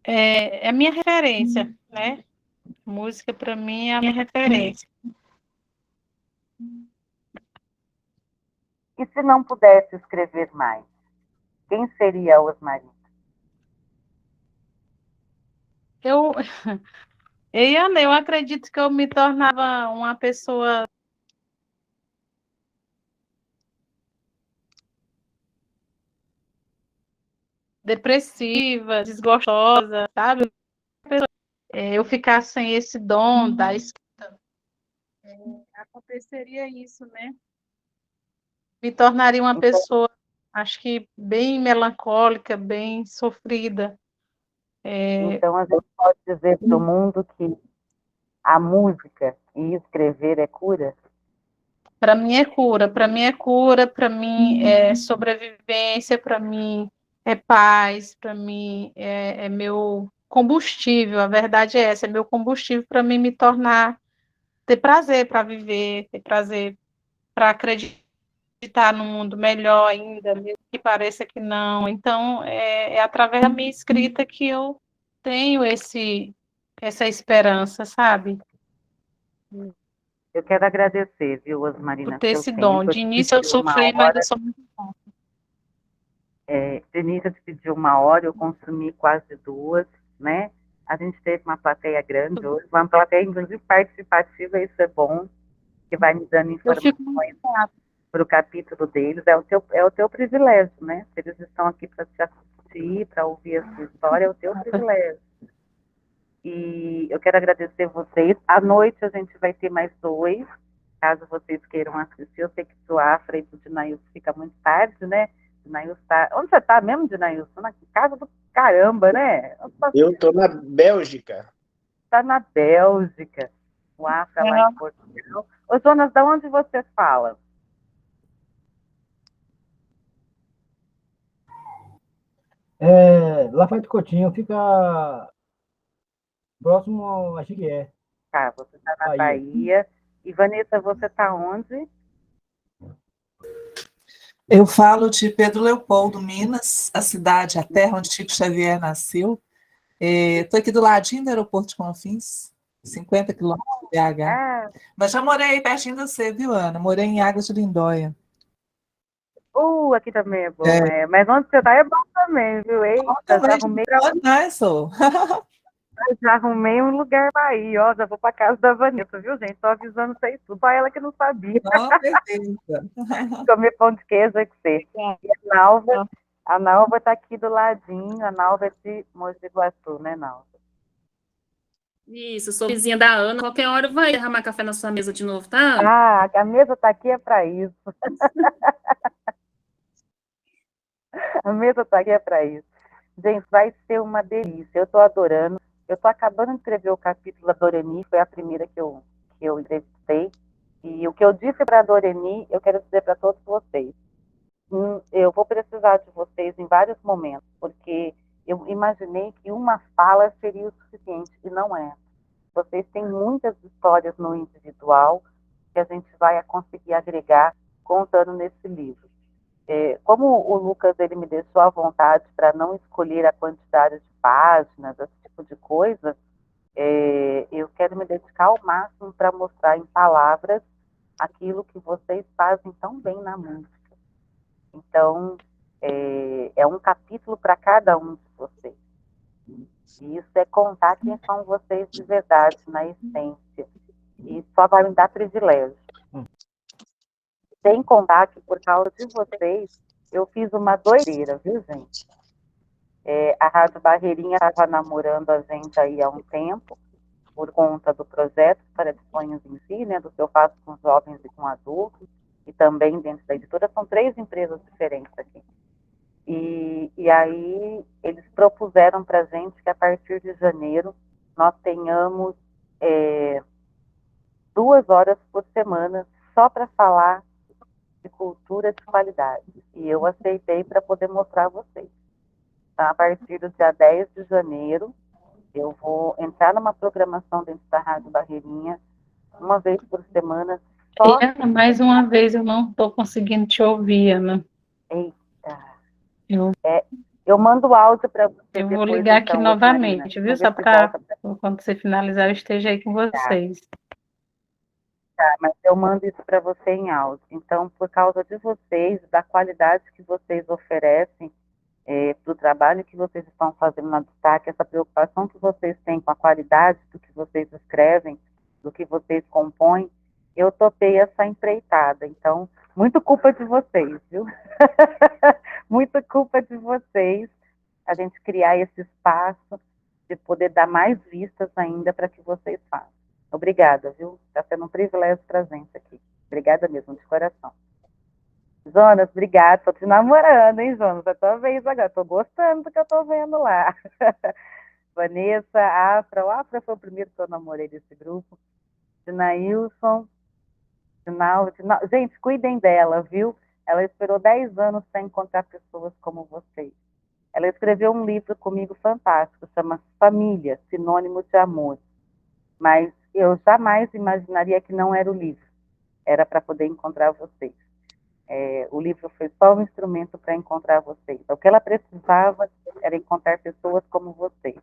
É a minha referência, né? Música, para mim, é a minha referência. E se não pudesse escrever mais, quem seria a Osmarina? Eu acredito que eu me tornava uma pessoa depressiva, desgostosa, sabe? Eu ficar sem esse dom da escrita, aconteceria isso, né? Me tornaria uma pessoa, acho que bem melancólica, bem sofrida. Então a gente pode dizer para o mundo que a música e escrever é cura? Para mim é cura, para mim é cura, para mim é sobrevivência, para mim é paz, para mim é meu combustível. A verdade é essa, é meu combustível para mim me tornar, ter prazer para viver, ter prazer para acreditar num mundo melhor ainda, mesmo que pareça que não. Então, é através da minha escrita que eu tenho essa esperança, sabe? Eu quero agradecer, viu, Por Osmarina, ter seu esse dom. tempo. De início eu sofri, mas eu sou muito bom. De início eu te pedi 1 hora, eu consumi quase 2, né? A gente teve uma plateia grande hoje, uma plateia, inclusive, participativa, isso é bom, que vai me dando Eu fico informações muito grata. para o capítulo deles. É o teu privilégio, né? Se eles estão aqui para te assistir, para ouvir a sua história, é o teu privilégio. E eu quero agradecer vocês. À noite a gente vai ter mais 2, caso vocês queiram assistir. Eu sei que o Afra e o Dinailson fica muito tarde, né? Dinailson tá... Onde você está mesmo, Dinailson? Na casa do caramba, né? Eu estou na Bélgica. está na Bélgica, o Afra lá em Portugal. Ô, Jonas, de onde você fala? Lafayette Coutinho fica próximo a Jequié, Tá, você está na Bahia. Bahia. E, Vanessa, você está onde? Eu falo de Pedro Leopoldo, Minas, a cidade, a terra onde Chico Xavier nasceu. Estou aqui do ladinho do aeroporto de Confins, 50 quilômetros de BH. Ah, Mas já morei aí pertinho de você, viu, Ana? Morei em Águas de Lindóia. aqui também é bom, Mas onde você está é bom também, viu? Eita, já arrumei um lugar para ir, ó. Já vou para casa da Vanessa, viu, gente? Tô avisando vocês tudo. Só ela que não sabia. Comer pão de queijo é que ser. E a Nalva está aqui do ladinho. A Nalva é de Mogi Guaçu, né, Nalva? Isso, sou vizinha da Ana. Qualquer hora vai derramar café na sua mesa de novo, tá, Ana? Ah, a mesa está aqui é para isso. A mesa está aqui é para isso. Gente, vai ser uma delícia. Eu estou adorando. Eu estou acabando de escrever o capítulo da Doreni, foi a primeira que eu entrevistei. E o que eu disse para a Doreni, eu quero dizer para todos vocês. Eu vou precisar de vocês em vários momentos, porque eu imaginei que uma fala seria o suficiente, e não é. Vocês têm muitas histórias no individual que a gente vai conseguir agregar contando nesse livro. Como o Lucas ele me deixou à vontade para não escolher a quantidade de páginas, esse tipo de coisa, eu quero me dedicar ao máximo para mostrar em palavras aquilo que vocês fazem tão bem na música. Então, é um capítulo para cada um de vocês. E isso é contar quem são vocês de verdade, na essência. E só vai me dar privilégio. Sem contar que, por causa de vocês, eu fiz uma doideira, viu, gente? A Rádio Barreirinha estava namorando a gente aí há um tempo, por conta do projeto para de Sonhos em Si, né, do que eu faço com jovens e com adultos, e também dentro da editora, são 3 empresas diferentes aqui. E aí eles propuseram para a gente que a partir de janeiro nós tenhamos 2 horas por semana só para falar de cultura de qualidade. E eu aceitei para poder mostrar a vocês. Então, a partir do dia 10 de janeiro, eu vou entrar numa programação dentro da Rádio Barreirinha, uma vez por semana. Só... Ana, mais uma vez, eu não estou conseguindo te ouvir, Ana. Eita. Eu mando áudio para você. Eu vou ligar aqui novamente, viu? Só para quando você finalizar, eu esteja aí com vocês. Tá, mas eu mando isso para você em áudio. Então, por causa de vocês, da qualidade que vocês oferecem para o trabalho que vocês estão fazendo na Destaque, essa preocupação que vocês têm com a qualidade do que vocês escrevem, do que vocês compõem, eu topei essa empreitada. Então, muito culpa de vocês, viu? Muita culpa de vocês, a gente criar esse espaço de poder dar mais vistas ainda para que vocês façam. Obrigada, viu? Está sendo um privilégio para a gente aqui. Obrigada mesmo, de coração. Jonas, obrigada. Estou te namorando, hein, Jonas? É a tua vez agora. Estou gostando do que eu estou vendo lá. Vanessa, Afra. O Afra foi o primeiro que eu namorei desse grupo. Dinailson. Gente, cuidem dela, viu? Ela esperou 10 anos para encontrar pessoas como vocês. Ela escreveu um livro comigo fantástico, chama Família, Sinônimo de Amor. Mas eu jamais imaginaria que não era o livro. Era para poder encontrar vocês. O livro foi só um instrumento para encontrar vocês. O que ela precisava era encontrar pessoas como vocês,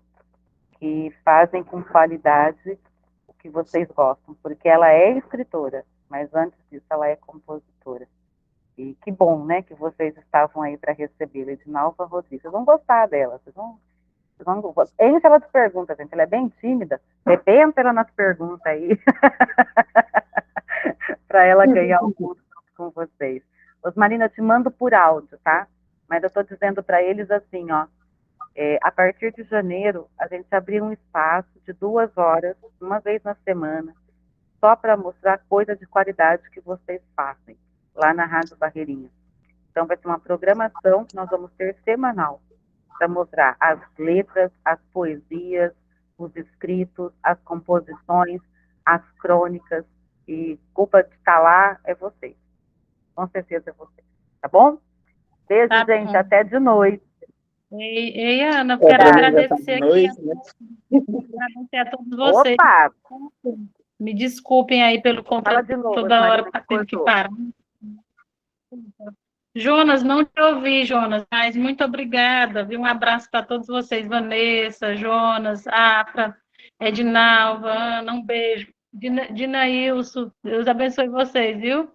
que fazem com qualidade o que vocês gostam, porque ela é escritora, mas antes disso ela é compositora. E que bom, né, que vocês estavam aí para recebê-la, Edinalva Rodrigues. Vocês vão gostar dela, enche ela de perguntas, gente, ela é bem tímida, repenta ela nas perguntas aí, para ela ganhar um curso com vocês. Osmarina, eu te mando por áudio, tá? Mas eu estou dizendo para eles assim, ó, a partir de janeiro, a gente abriu um espaço de 2 horas, uma vez na semana, só para mostrar coisa de qualidade que vocês fazem, lá na Rádio Barreirinha. Então, vai ser uma programação que nós vamos ter semanal, para mostrar as letras, as poesias, os escritos, as composições, as crônicas, e culpa de estar lá é vocês. Com certeza é vocês. Tá bom? Beijo, Tá gente. bom. Até de noite. Ei, Ana, É, quero pra mim já tá agradecer de aqui noite, né? agradecer a todos vocês. Opa! Me desculpem aí pelo Fala contrato de novo, toda hora Marina, que que teve que cortou. parar. Jonas, não te ouvi, Jonas, mas muito obrigada, viu? Um abraço para todos vocês, Vanessa, Jonas, Afra, Edinalva, Ana, um beijo. Dinailson, Deus abençoe vocês, viu?